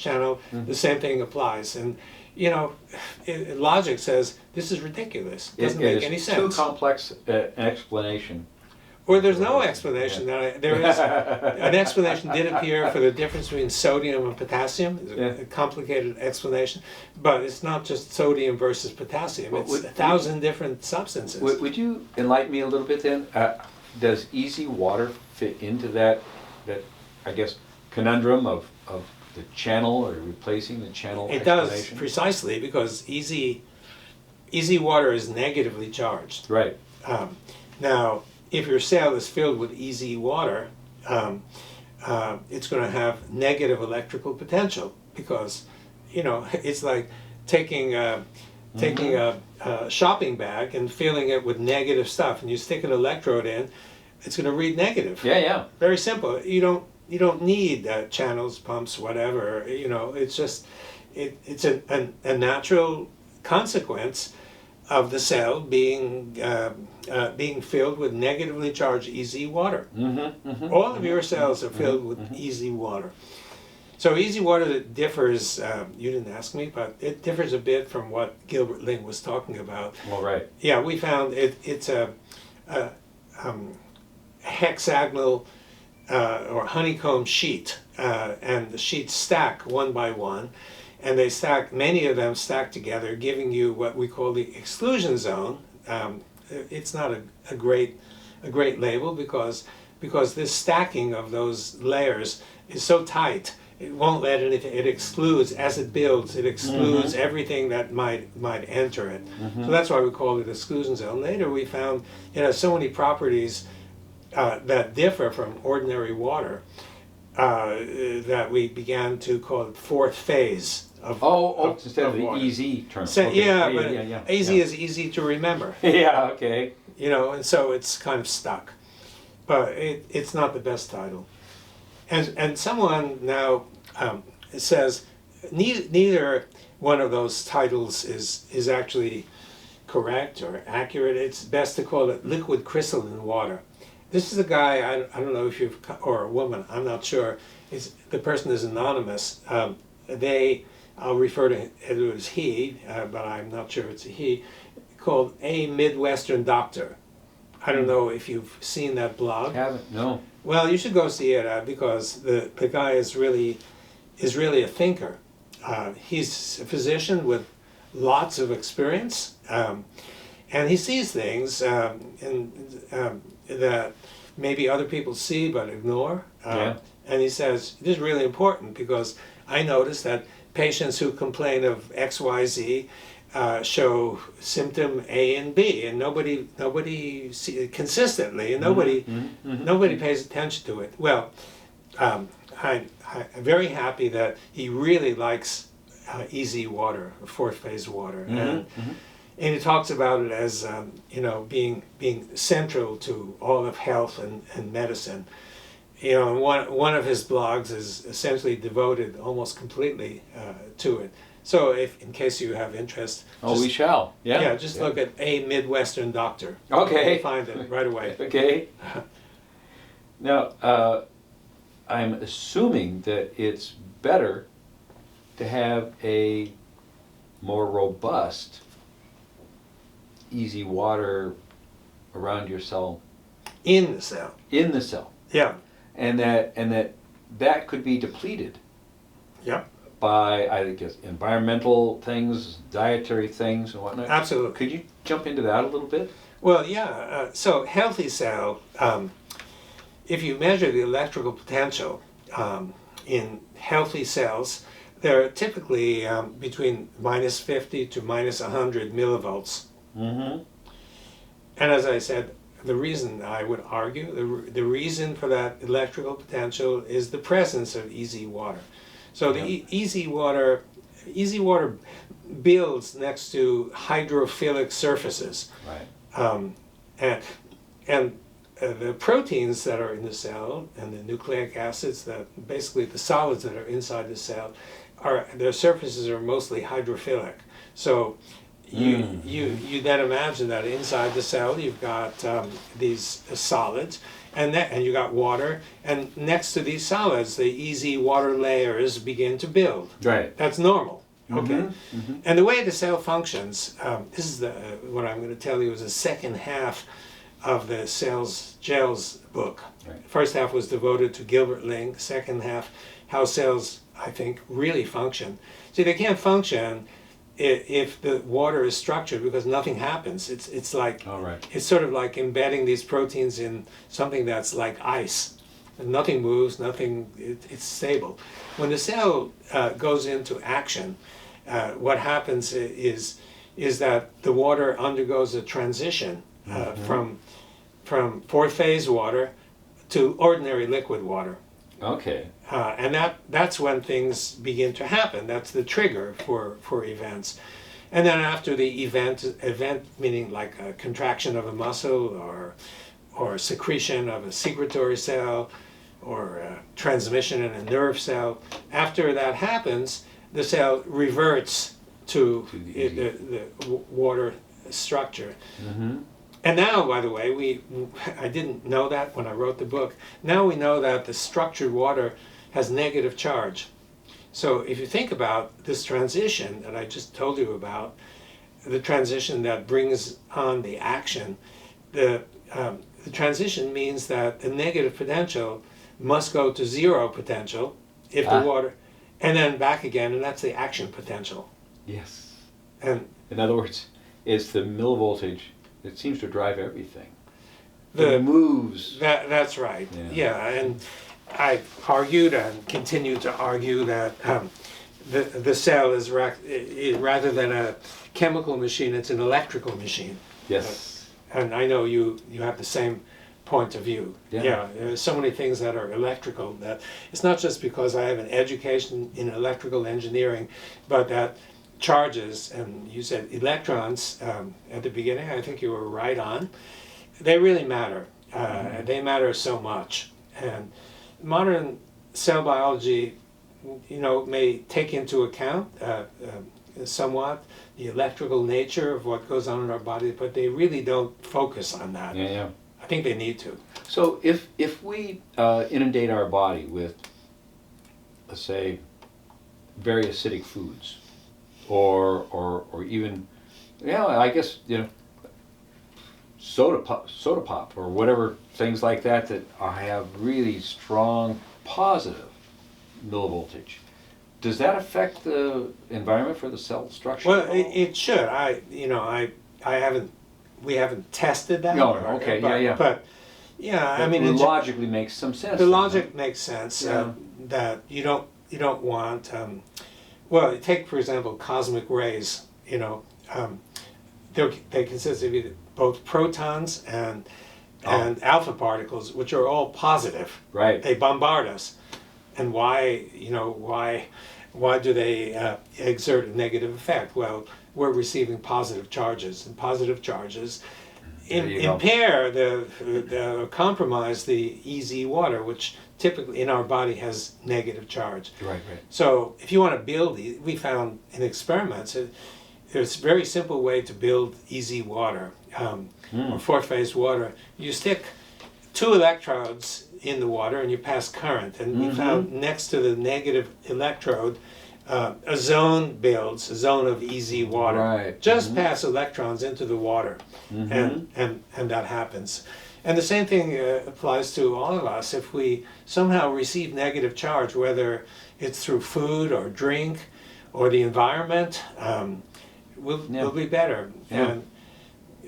channel, the same thing applies. And logic says this is ridiculous. Doesn't make any sense. Too complex an explanation. Or there's no explanation. There is an explanation did appear for the difference between sodium and potassium. It's a complicated explanation, but it's not just sodium versus potassium. Well, it's 1,000 different substances. Would you enlighten me a little bit then? Does easy water fit into that I guess conundrum of the channel or replacing the channel It explanation? does, precisely, because easy water is negatively charged. Right. Now, if your cell is filled with easy water, it's going to have negative electrical potential, because it's like taking a shopping bag and filling it with negative stuff, and you stick an electrode in, it's going to read negative. Yeah. Very simple. You don't need channels, pumps, whatever. It's just it's a natural consequence of the cell being filled with negatively charged easy water. All of your cells are filled with easy water. So easy water differs. You didn't ask me, but it differs a bit from what Gilbert Ling was talking about. Well, right. Yeah, we found it's a hexagonal or honeycomb sheet, and the sheets stack one by one, and many of them stack together, giving you what we call the exclusion zone. It's not a great label because this stacking of those layers is so tight, it won't let anything. It excludes, as it builds, it excludes everything that might enter it. So that's why we call it exclusion zone. Later we found it has so many properties that differ from ordinary water that we began to call it fourth phase of instead of the water. EZ term. So, Okay. Yeah, AZ is easy to remember. Yeah, okay. And so it's kind of stuck. But it's not the best title. And someone now says neither one of those titles is actually correct or accurate. It's best to call it liquid crystalline water. This is a guy, I don't know if or a woman, I'm not sure. The person is anonymous. I'll refer to it as he, but I'm not sure it's a he, called A Midwestern Doctor. I don't know if you've seen that blog. Haven't, no. Well, you should go see it because the guy is really a thinker. He's a physician with lots of experience, and he sees things that maybe other people see but ignore. And he says, this is really important because I noticed that patients who complain of XYZ show symptom A and B, and nobody see it consistently, and nobody pays attention to it. Well, I'm very happy that he really likes easy water, fourth phase water, and he talks about it as being central to all of health and medicine. And one of his blogs is essentially devoted almost completely to it. So in case you have interest, we shall. Yeah. Just look at A Midwestern Doctor. Okay. You'll find it right away. Okay. Now, I'm assuming that it's better to have a more robust, easy water around your cell. In the cell. In the cell. Yeah. And that could be depleted. Yeah. By, I guess, environmental things, dietary things, and whatnot. Absolutely. Could you jump into that a little bit? Well, yeah. So healthy cell, if you measure the electrical potential in healthy cells, they're typically between minus 50 to minus 100 millivolts. And as I said, the reason I would argue, the reason for that electrical potential is the presence of easy water. So the easy water builds next to hydrophilic surfaces. Right. And the proteins that are in the cell and the nucleic acids, that basically the solids that are inside the cell, their surfaces are mostly hydrophilic. So you then imagine that inside the cell you've got these solids, and you got water, and next to these solids the easy water layers begin to build. Right. That's normal. Okay. And the way the cell functions, this is what I'm going to tell you is the second half of the Gell's book. Right. The first half was devoted to Gilbert Ling. Second half, how cells, I think, really function. See, they can't function if the water is structured, because nothing happens. It's like, it's sort of like embedding these proteins in something that's like ice. And nothing moves, it's stable. When the cell goes into action, what happens is that the water undergoes a transition from fourth phase water to ordinary liquid water. Okay. And that's when things begin to happen. That's the trigger for events. And then after the event meaning like a contraction of a muscle or secretion of a secretory cell or transmission in a nerve cell, after that happens, the cell reverts to the water structure. And now, by the way, I didn't know that when I wrote the book. Now we know that the structured water has negative charge. So if you think about this transition that I just told you about, the transition that brings on the action, the transition means that the negative potential must go to zero potential if the water, and then back again, and that's the action potential. Yes. And in other words, it's the millivoltage that seems to drive everything. It moves. That's right. Yeah, and I argued and continue to argue that the cell is rather than a chemical machine, it's an electrical machine. Yes. And I know you have the same point of view. Yeah, there's so many things that are electrical that it's not just because I have an education in electrical engineering, but that charges, and you said electrons at the beginning, I think you were right on, they really matter. They matter so much. And modern cell biology, may take into account somewhat the electrical nature of what goes on in our body, but they really don't focus on that. I think they need to. So if we inundate our body with, let's say, very acidic foods, or even, I guess, soda pop or whatever, things like that have really strong positive millivoltage, does that affect the environment for the cell structure? Well, it should. We haven't tested that. No, okay, But I mean, it logically makes some sense. The logic makes sense that you don't want. Well, take for example cosmic rays. They consist of either both protons and alpha particles, which are all positive. Right. They bombard us, and why do they exert a negative effect? Well, we're receiving positive charges, and positive charges impair compromise the easy water, which typically in our body has negative charge. Right. So if you want to build, we found in experiments, there's a very simple way to build easy water, or fourth phase water. You stick 2 electrodes in the water and you pass current, and we found next to the negative electrode, a zone builds, a zone of easy water. Right. Just pass electrons into the water, and that happens. And the same thing applies to all of us. If we somehow receive negative charge, whether it's through food or drink or the environment, we'll be better. Yeah.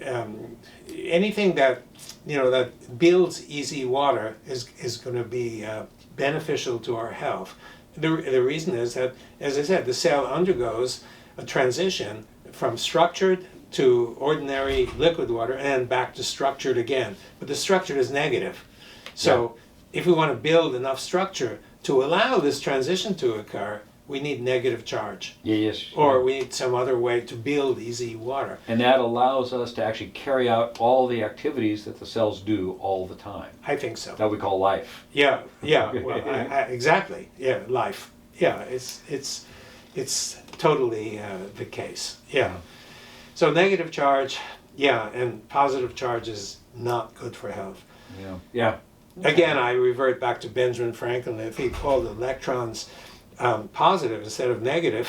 And anything that that builds easy water is going to be beneficial to our health. The reason is that, as I said, the cell undergoes a transition from structured to ordinary liquid water and back to structured again. But the structured is negative. So if we want to build enough structure to allow this transition to occur, we need negative charge. Yes. Or we need some other way to build easy water. And that allows us to actually carry out all the activities that the cells do all the time. I think so. That we call life. Yeah, well, exactly. Yeah, life. Yeah, it's totally the case. Yeah. So negative charge, yeah, and positive charge is not good for health. Yeah. Yeah. Again, I revert back to Benjamin Franklin. If he called electrons positive instead of negative,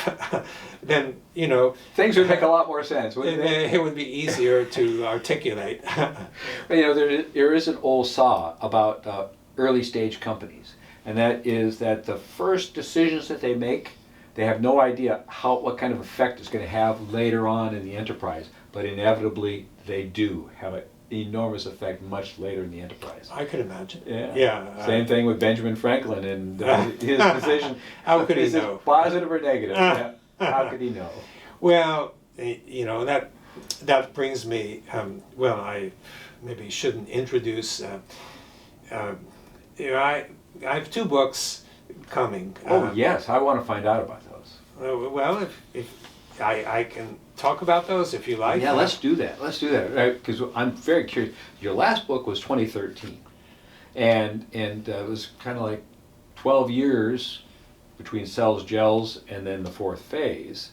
then, you know, Things would make a lot more sense, wouldn't they? it would be easier to articulate. You know, there is an old saw about early stage companies, and that is that the first decisions that they make, they have no idea what kind of effect it's going to have later on in the enterprise, but inevitably they do have an enormous effect much later in the enterprise. I could imagine. Yeah. Yeah. Same thing with Benjamin Franklin and his decision. How could he Is it know? positive or negative? Yeah. How could he know? Well, you know, that brings me, well, I maybe shouldn't introduce, you know, I have 2 books coming. Oh yes, I want to find out about those. Well, if I can talk about those if you like. Yeah, let's do that. Let's do that because I'm very curious. Your last book was 2013, and it was kind of like 12 years between cells, gels, and then the 4th phase.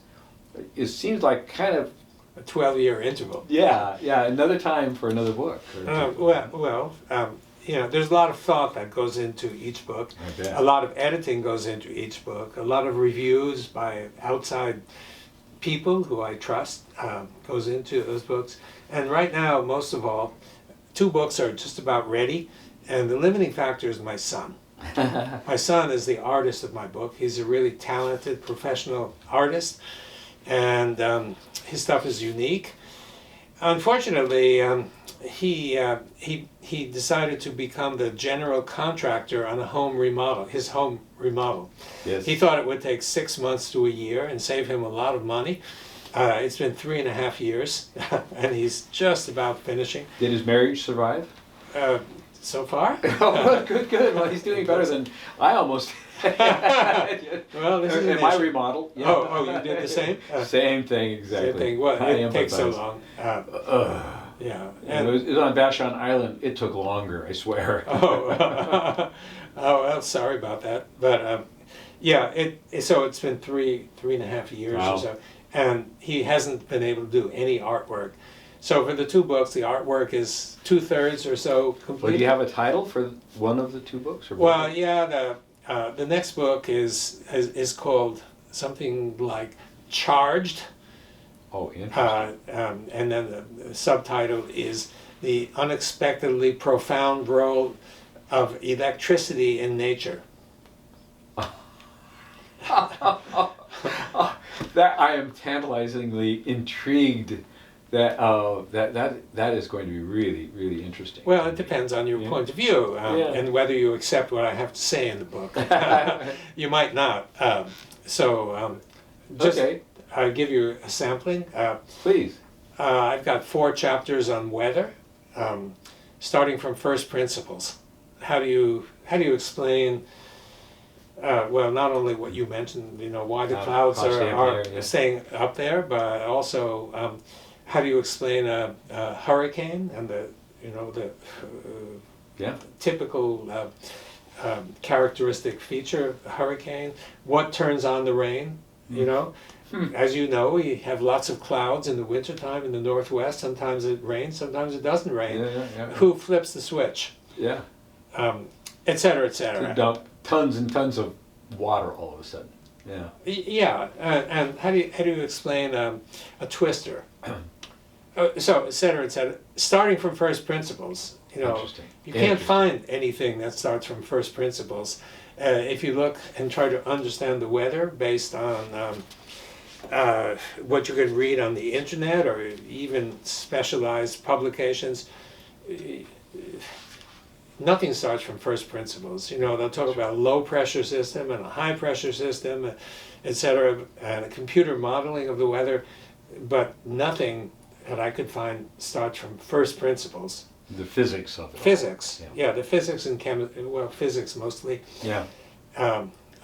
It seems like kind of A 12-year interval. yeah, another time for another book. You know, there's a lot of thought that goes into each book. I bet. A lot of editing goes into each book. A lot of reviews by outside people who I trust goes into those books. And right now, most of all, 2 books are just about ready. And the limiting factor is my son. My son is the artist of my book. He's a really talented professional artist. And his stuff is unique. Unfortunately, he decided to become the general contractor on a home remodel, his home remodel. Yes. He thought it would take 6 months to a year and save him a lot of money. It's been 3.5 years, and he's just about finishing. Did his marriage survive? So far. Oh, good. Well, he's doing better than I almost. Well, this is in my remodel. Yeah. Oh, you did the same? Same thing, exactly. Same thing. Well, I it takes so empathize. long. Yeah. And it was on Vashon Island. It took longer, I swear. Oh, well, sorry about that. But yeah, so it's been 3.5 years Wow. or so, and he hasn't been able to do any artwork. So for the 2 books, the artwork is 2/3 or so complete. Well, do you have a title for one of the 2 books? Or Well, both? yeah, the next book is called something like Charged. Oh, interesting. And then the subtitle is The Unexpectedly Profound Role of Electricity in Nature. That I am tantalizingly intrigued. That is going to be really, really interesting. Well, it depends on your point of view and whether you accept what I have to say in the book. You might not. Just Okay. I'll give you a sampling. Please. I've got 4 chapters on weather, starting from first principles. How do you explain? Well, not only what you mentioned, you know, why the clouds are staying up there, but also how do you explain a hurricane and the typical characteristic feature of a hurricane? What turns on the rain? You know, as you know, we have lots of clouds in the wintertime in the Northwest. Sometimes it rains, sometimes it doesn't rain. Yeah. Who flips the switch? Yeah. Et cetera, et cetera. To dump tons and tons of water all of a sudden. Yeah. Yeah, and how do you explain a twister? So, et cetera, et cetera. Starting from first principles, you know, Interesting. you can't find anything that starts from first principles. If you look and try to understand the weather based on what you can read on the internet or even specialized publications, nothing starts from first principles. You know, they'll talk about a low pressure system and a high pressure system, et cetera, and a computer modeling of the weather, but nothing that I could find starts from first principles. The physics of it. Physics, Yeah. the physics and physics mostly. Yeah.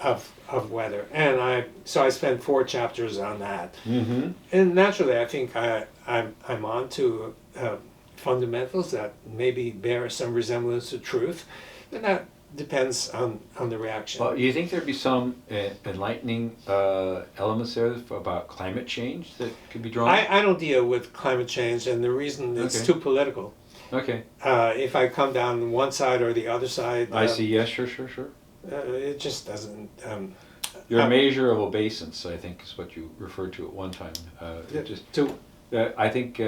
of weather, and I spent 4 chapters on that. Mm-hmm. And naturally, I think I'm on to fundamentals that maybe bear some resemblance to truth, and that depends on the reaction. Well, you think there'd be some enlightening elements there about climate change that could be drawn? I don't deal with climate change, and the reason it's Okay. too political. Okay. If I come down one side or the other side, I see. Yes, sure. it just doesn't. Your measure of obeisance, I think, is what you referred to at one time. I think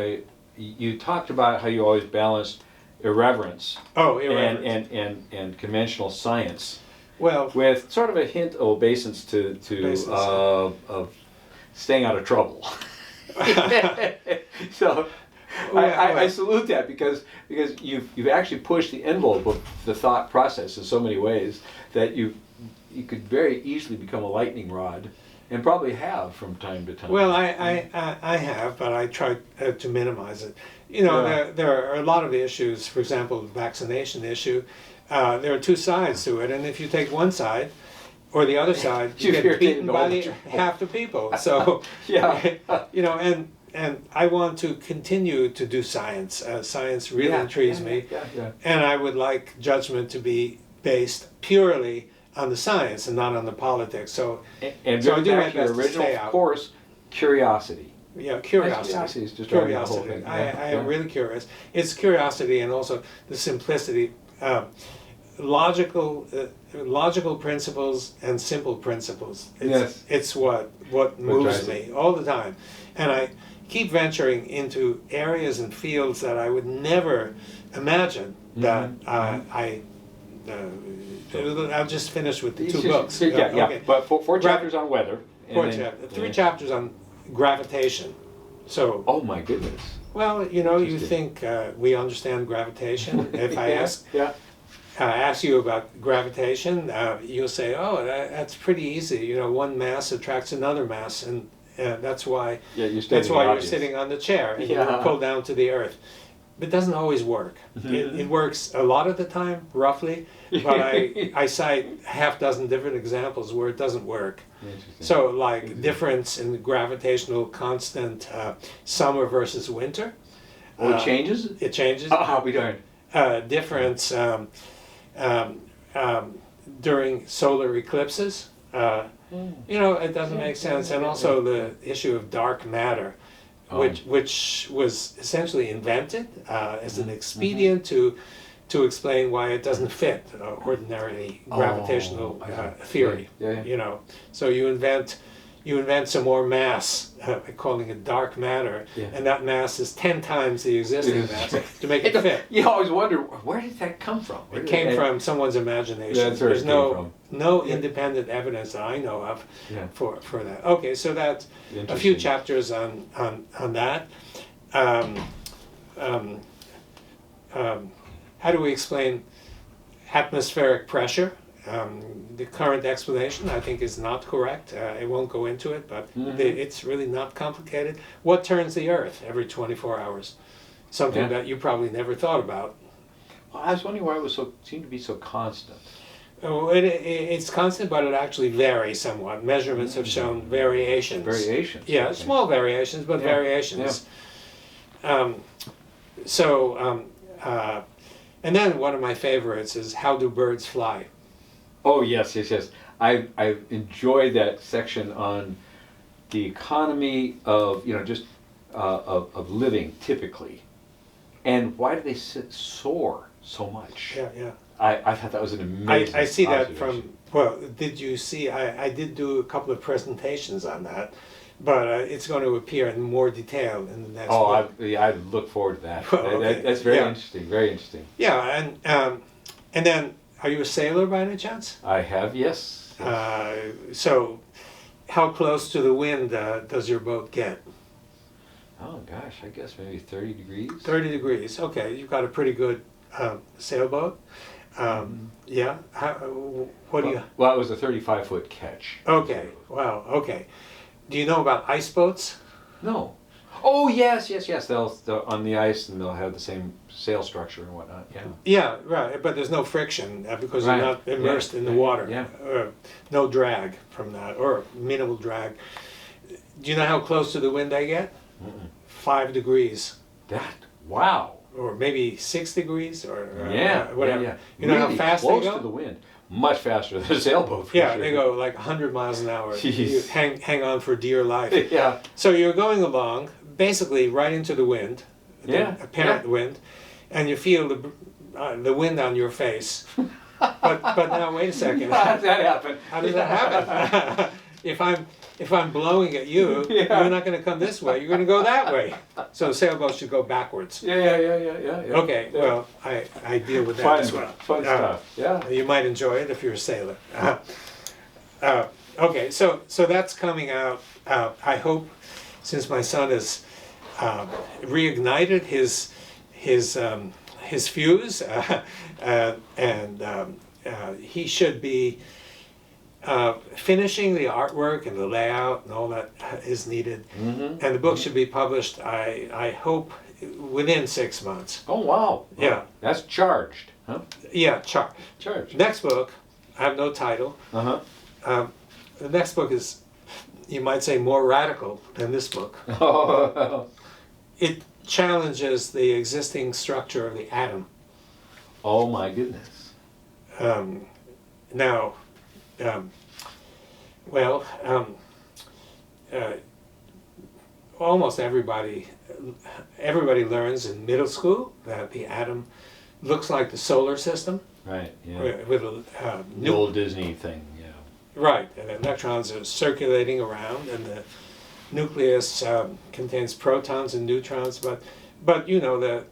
you talked about how you always balanced irreverence, irreverence. and conventional science, Well, with sort of a hint of obeisance to of staying out of trouble. So I salute that because you've actually pushed the envelope of the thought process in so many ways that you could very easily become a lightning rod, and probably have from time to time. well, I have, but I try to minimize it. You know, there are a lot of issues. For example, the vaccination issue. There are 2 sides to it, and if you take one side or the other side, you get beaten by half the people. So, yeah. you know, and I want to continue to do science. Science really intrigues me, and I would like judgment to be based purely on the science and not on the politics. So, and so I do my back to your best to original stay out. course, curiosity. Yeah, curiosity. Curiosity is just driving the whole Curiosity. thing. I am really curious. It's curiosity and also the simplicity, logical principles and simple principles. It's what moves me all the time, and I keep venturing into areas and fields that I would never imagine that I'll just finish with the 2 books. Okay. But 4 chapters on weather. 3 chapters on gravitation. So. Oh my goodness. Well, you know, you think we understand gravitation. If I ask you about gravitation, you'll say, "Oh, that's pretty easy. You know, one mass attracts another mass, and that's why you're sitting on the chair and you're pulled down to the earth." But it doesn't always work. It works a lot of the time, roughly, but I cite 6 different examples where it doesn't work. So, like difference in the gravitational constant, summer versus winter. Oh, it changes? It changes. Oh, I'll be darned. Difference during solar eclipses. You know, it doesn't make sense. And also the issue of dark matter, which was essentially invented as an expedient to explain why it doesn't fit ordinary gravitational theory. You know, so you invent some more mass by calling it dark matter, and that mass is 10 times the existing mass to make it fit. You always wonder, where did that come from? It came from someone's imagination. That's where There's it came from. no independent evidence that I know of for that. Okay, so that's a few chapters on that. How do we explain atmospheric pressure? The current explanation, I think, is not correct. I won't go into it, but it's really not complicated. What turns the Earth every 24 hours? Something that you probably never thought about. Well, I was wondering why it seemed to be so constant. Oh, it's constant, but it actually varies somewhat. Measurements have shown variations. Variations? Yeah, Okay. small variations, but variations. And then one of my favorites is How Do Birds Fly? Oh, yes. I enjoyed that section on the economy of, of living typically. And why do they soar so much? Yeah. I thought that was an amazing I see that observation. did you see, I did do a couple of presentations on that, but it's going to appear in more detail in the next book. I look forward to that. Well, okay. That's very interesting, very interesting. Yeah, and then, are you a sailor by any chance? I have, yes. So, how close to the wind does your boat get? Oh gosh, I guess maybe 30 degrees. 30 degrees, okay, you've got a pretty good sailboat. Yeah, what do you... Well, it was a 35-foot catch. Okay, wow, okay. Do you know about ice boats? No. Oh yes. They'll on the ice, and they'll have the same sail structure and whatnot. Yeah. Yeah, right. But there's no friction because Right. you're not immersed in the water. Yeah. No drag from that, or minimal drag. Do you know how close to the wind they get? 5 degrees, Wow. or maybe 6 degrees, or whatever. Yeah. You know Really how fast close they go? to the wind. Much faster than a sailboat. For Yeah, sure. they go like 100 miles an hour. Jeez. You hang on for dear life. Yeah. So you're going along, basically right into the wind, Yeah, the apparent wind, and you feel the wind on your face. But now wait a second. How does that happen? How does that happen? if I'm blowing at you, Yeah. you're not going to come this way. You're going to go that way. So the sailboat should go backwards. Yeah. Okay. Well, I deal with that Fun, as well. fun stuff. Yeah. You might enjoy it if you're a sailor. Okay, so that's coming out. I hope, since my son has reignited his fuse, and he should be finishing the artwork and the layout and all that is needed. Mm-hmm. And the book should be published, I hope, within 6 months. Oh wow. Yeah. That's charged, huh? Yeah, Charged. Next book, I have no title. Uh-huh. The next book is, you might say, more radical than this book. Oh. It challenges the existing structure of the atom. Oh my goodness. Now, almost everybody learns in middle school that the atom looks like the solar system, Right. Yeah. with The old Disney thing. Yeah. right, and electrons are circulating around, and the nucleus contains protons and neutrons, but you know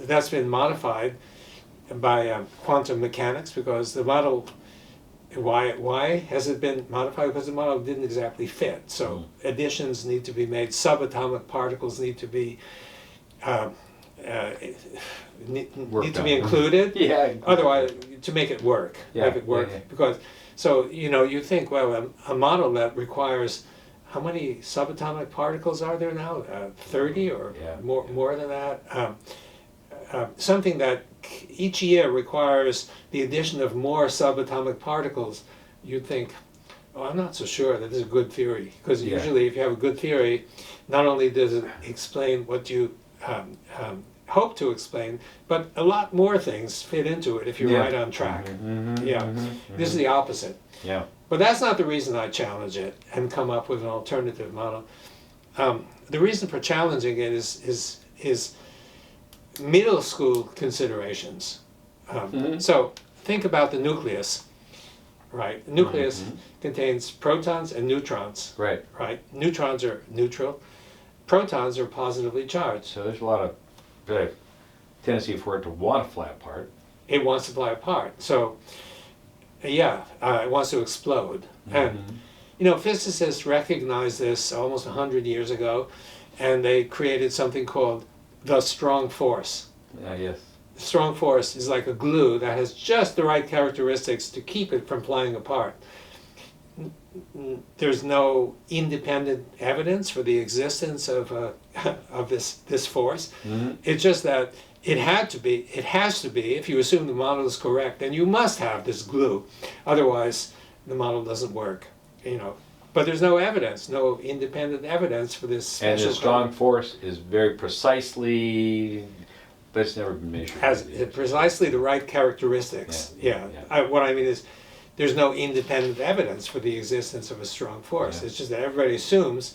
that's been modified by quantum mechanics, because the model. Why has it been modified? Because the model didn't exactly fit. So additions need to be made. Subatomic particles need to be need to be included. Yeah. Otherwise, to make it work, Yeah, yeah. Because so you think, well, a model that requires, how many subatomic particles are there now? 30 or more than that. Something that each year requires the addition of more subatomic particles, you'd think, oh, I'm not so sure that this is a good theory. Because usually if you have a good theory, not only does it explain what you hope to explain, but a lot more things fit into it if you're right on track. This is the opposite. Yeah. But that's not the reason I challenge it and come up with an alternative model. The reason for challenging it is middle school considerations. So think about the nucleus, right? The nucleus contains protons and neutrons. Right. Right? Neutrons are neutral. Protons are positively charged. So there's a lot of tendency for it to want to fly apart. It wants to fly apart. So, it wants to explode. And, physicists recognized this almost 100 years ago, and they created something called the strong force. Yes. The strong force is like a glue that has just the right characteristics to keep it from flying apart. There's no independent evidence for the existence of this force. It's just that it has to be, if you assume the model is correct, then you must have this glue. Otherwise, the model doesn't work, But there's no evidence, no independent evidence for this special. And the strong force is very precisely, but it's never been measured. Has precisely the right characteristics. What I mean is, there's no independent evidence for the existence of a strong force. It's just that everybody assumes,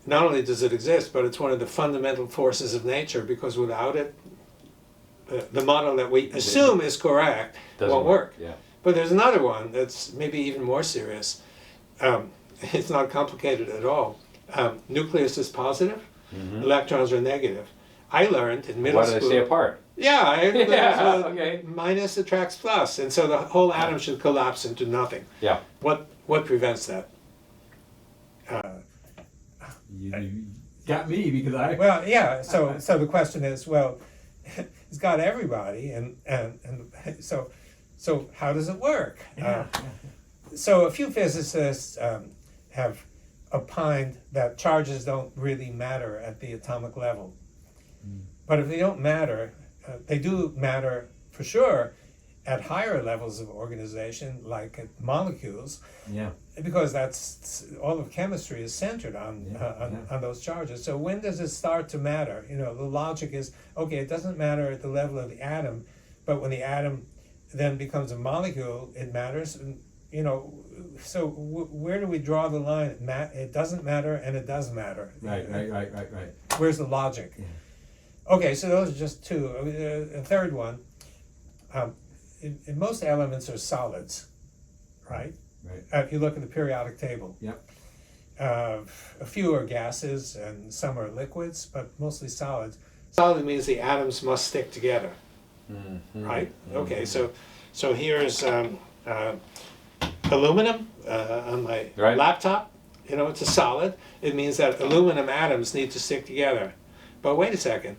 not only does it exist, but it's one of the fundamental forces of nature, because without it, the model that we assume is correct won't work. Yeah. But there's another one that's maybe even more serious. It's not complicated at all. Nucleus is positive, electrons are negative. I learned in middle school. Why do they stay apart? Okay. Minus attracts plus, and so the whole atom should collapse into nothing. Yeah. What prevents that? You got me because I. Well, yeah. So the question is, well, it's got everybody, and so how does it work? So a few physicists have opined that charges don't really matter at the atomic level. But if they don't matter, they do matter for sure at higher levels of organization, like at molecules, Yeah. because that's all of chemistry is centered on those charges. So when does it start to matter? You know, the logic is, okay, it doesn't matter at the level of the atom, but when the atom then becomes a molecule, it matters. And, you know, so where do we draw the line? It doesn't matter and it does matter. Right. Where's the logic? Yeah. Okay, so those are just two. A third one, in most elements are solids, right? Right. If you look at the periodic table. Yep. A few are gases and some are liquids, but mostly solids. Solid means the atoms must stick together, right? Okay, so here's aluminum on my laptop. You know, it's a solid. It means that aluminum atoms need to stick together. But wait a second.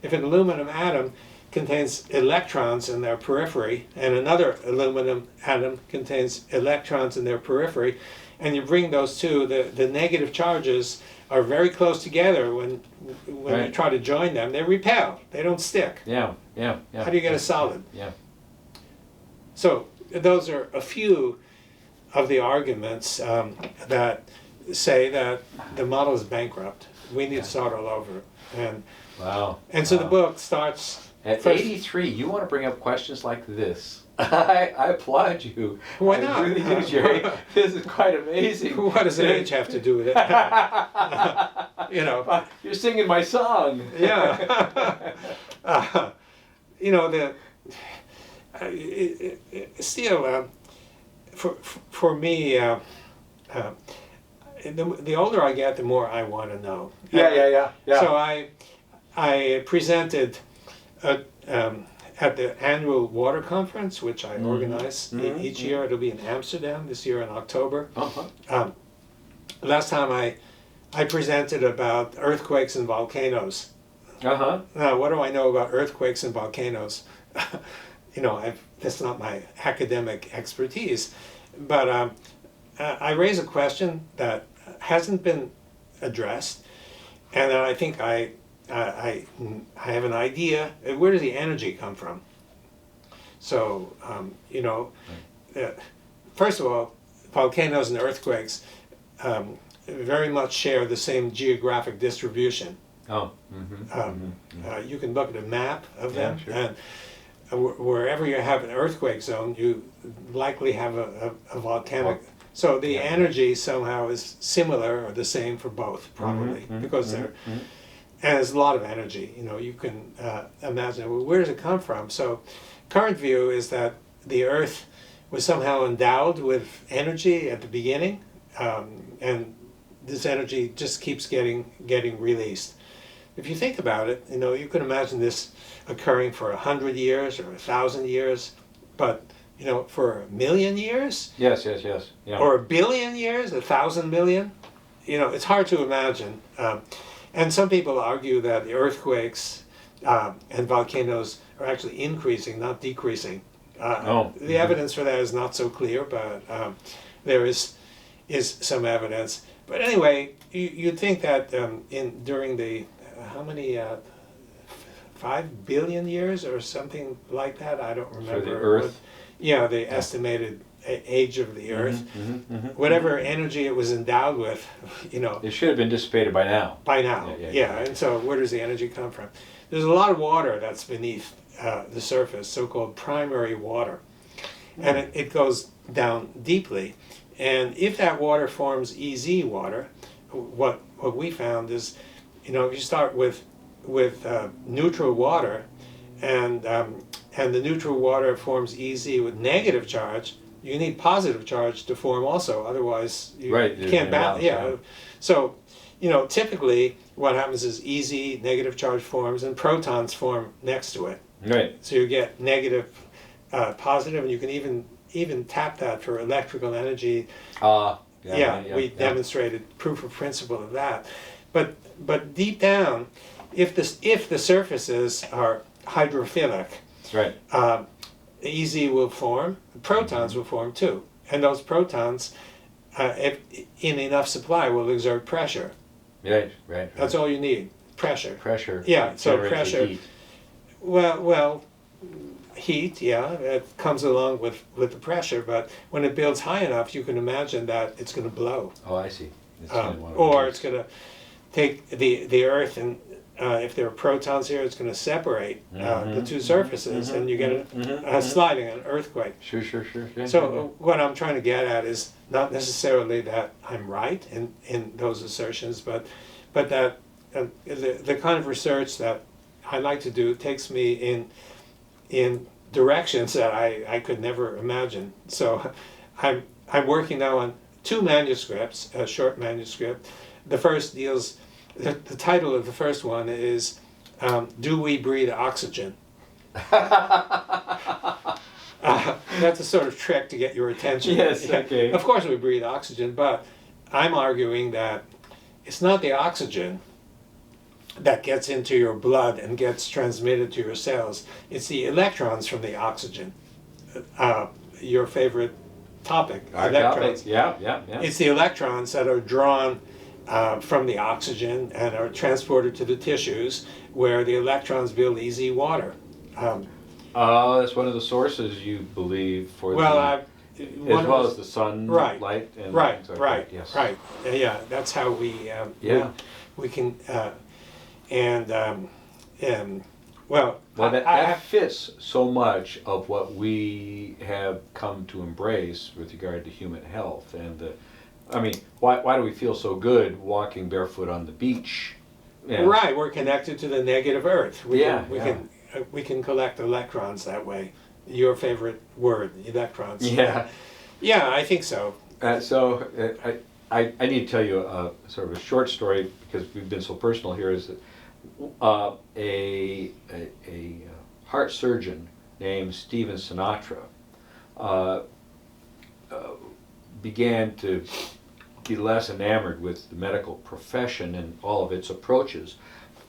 If an aluminum atom contains electrons in their periphery and another aluminum atom contains electrons in their periphery, and you bring those two, the negative charges are very close together. When you try to join them, they repel. They don't stick. Yeah. How do you get a solid? Yeah. So those are a few of the arguments that say that the model is bankrupt. We need to start all over. And so the book starts at 83. You want to bring up questions like this? I applaud you. Why not? I really do, Jerry. This is quite amazing. What does age have to do with it? You know, you're singing my song. Yeah. You know, still for me. The older I get, the more I want to know. Yeah. So I presented at the annual water conference, which I organize each year. It'll be in Amsterdam this year in October. Last time I presented about earthquakes and volcanoes. Now, what do I know about earthquakes and volcanoes? You know, that's not my academic expertise, but I raise a question that hasn't been addressed, and I think I have an idea. Where does the energy come from? So, you know, first of all, volcanoes and earthquakes very much share the same geographic distribution. You can look at a map of them, and wherever you have an earthquake zone, you likely have a volcanic. So the energy somehow is similar or the same for both, probably, because they're, and there's a lot of energy. You know, you can imagine, well, where does it come from? So current view is that the Earth was somehow endowed with energy at the beginning, and this energy just keeps getting released. If you think about it, you know, you can imagine this occurring for 100 years or 1,000 years, but you know, for 1 million years? Yes. Yeah. Or 1 billion years, 1,000 million? You know, it's hard to imagine. And some people argue that the earthquakes and volcanoes are actually increasing, not decreasing. The evidence for that is not so clear, but there is some evidence. But anyway, you'd think that during the, how many, 5 billion years or something like that? I don't remember. For the Earth? The estimated age of the Earth. Whatever energy it was endowed with, you know. It should have been dissipated by now. Yeah. And so where does the energy come from? There's a lot of water that's beneath the surface, so-called primary water. And it goes down deeply. And if that water forms EZ water, what we found is, you know, if you start with neutral water, and the neutral water forms EZ with negative charge, you need positive charge to form also. Otherwise, you can't balance. So, you know, typically what happens is EZ, negative charge forms, and protons form next to it. Right. So you get negative, positive, and you can even tap that for electrical energy. We demonstrated proof of principle of that. But deep down, if the surfaces are hydrophilic, EZ will form, protons will form too. And those protons if in enough supply, will exert pressure. Right. That's all you need, pressure. Pressure. Yeah, so generates the pressure. heat. Well, heat, yeah, it comes along with the pressure, but when it builds high enough, you can imagine that it's going to blow. Oh, I see. It's gonna wanna Or release. it's going to take the Earth, and if there are protons here, it's going to separate the two surfaces, and you get a sliding, an earthquake. Sure. Yeah, So what I'm trying to get at is not necessarily that I'm right in those assertions, but that the kind of research that I like to do takes me in directions that I could never imagine. So I'm working now on 2 manuscripts, a short manuscript. The first deals, the title of the first one is Do We Breathe Oxygen? That's a sort of trick to get your attention. Yes, okay. Of course we breathe oxygen, but I'm arguing that it's not the oxygen that gets into your blood and gets transmitted to your cells. It's the electrons from the oxygen. Your favorite topic, Our electrons. topic. Yeah. It's the electrons that are drawn from the oxygen and are transported to the tissues where the electrons build easy water. That's one of the sources you believe for as well as the sun light and things like that. Yes. Right. Yeah, that's how we can well that fits so much of what we have come to embrace with regard to human health and why do we feel so good walking barefoot on the beach? Yeah. Right, we're connected to the negative earth. We can collect electrons that way. Your favorite word, electrons. Yeah. Yeah, I think so. I need to tell you a sort of a short story because we've been so personal here. Is that a heart surgeon named Stephen Sinatra began to be less enamored with the medical profession and all of its approaches,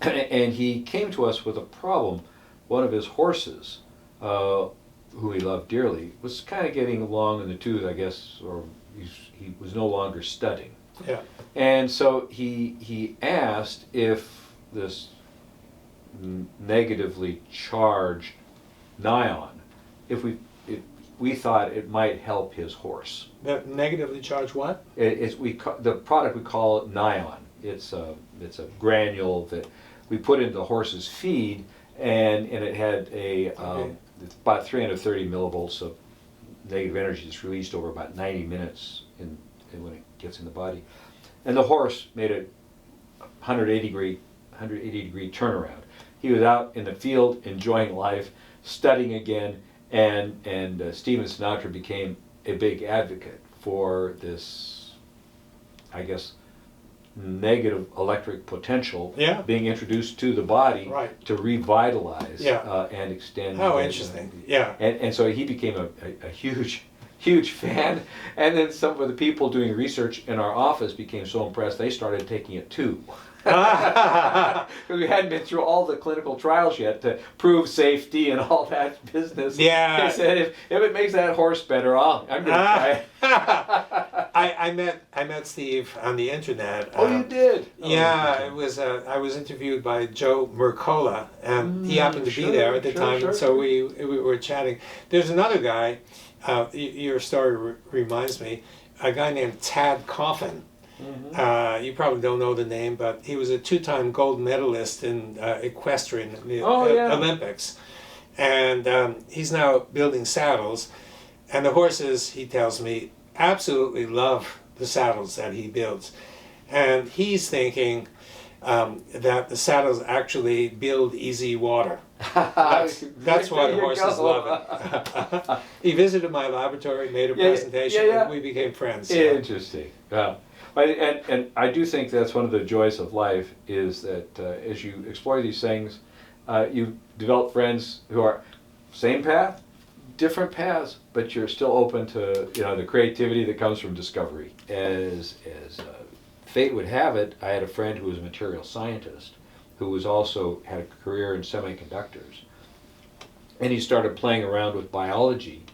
and he came to us with a problem. One of his horses, who he loved dearly, was kind of getting along in the tooth, I guess, or he was no longer studying. Yeah. And so he asked if this negatively charged NION, if we thought it might help his horse. The negatively charged what? The product we call NION. It's a granule that we put into the horse's feed, and it had it's about 330 millivolts of negative energy that's released over about 90 minutes when it gets in the body. And the horse made a 180 degree turnaround. He was out in the field enjoying life, studying again, and Stephen Sinatra became a big advocate for this, I guess, negative electric potential being introduced to the body to revitalize and extend. How interesting. Yeah. And so he became a huge fan, and then some of the people doing research in our office became so impressed they started taking it too. Because we hadn't been through all the clinical trials yet to prove safety and all that business. Yeah. They said if it makes that horse better, I'm going to try it. I met Steve on the internet. Oh, you did? Yeah, it was. I was interviewed by Joe Mercola, and he happened to be there at the time, and so we were chatting. There's another guy. Your story reminds me. A guy named Tad Coffin. Mm-hmm. You probably don't know the name, but he was a 2-time gold medalist in equestrian in the Olympics, and he's now building saddles. And the horses, he tells me, absolutely love the saddles that he builds. And he's thinking that the saddles actually build easy water. That's why the horses love it. He visited my laboratory, made a presentation, and we became friends. So. Interesting. Wow. And I do think that's one of the joys of life is that as you explore these things, you develop friends who are same path, different paths, but you're still open to the creativity that comes from discovery. As fate would have it, I had a friend who was a material scientist who was also had a career in semiconductors, and he started playing around with biology,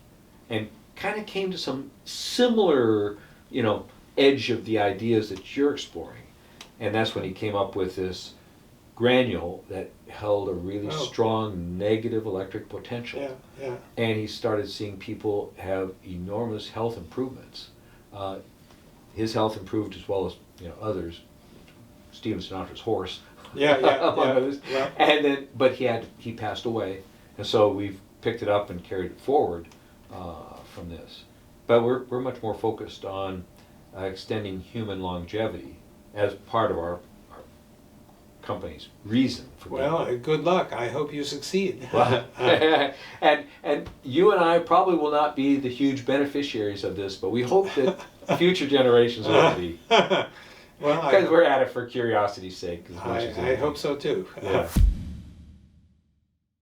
and kind of came to some similar edge of the ideas that you're exploring. And that's when he came up with this granule that held a really strong negative electric potential. Yeah, yeah. And he started seeing people have enormous health improvements. His health improved as well as others. Stephen Sinatra's horse. Yeah, yeah, among yeah. others. Yeah. And then, but he passed away, and so we've picked it up and carried it forward from this. But we're much more focused on extending human longevity as part of our company's reason for doing it. Well, good luck. I hope you succeed. Well, and you and I probably will not be the huge beneficiaries of this, but we hope that future generations will be. Well, Because we're at it for curiosity's sake as much as I anything. hope so too. Yeah.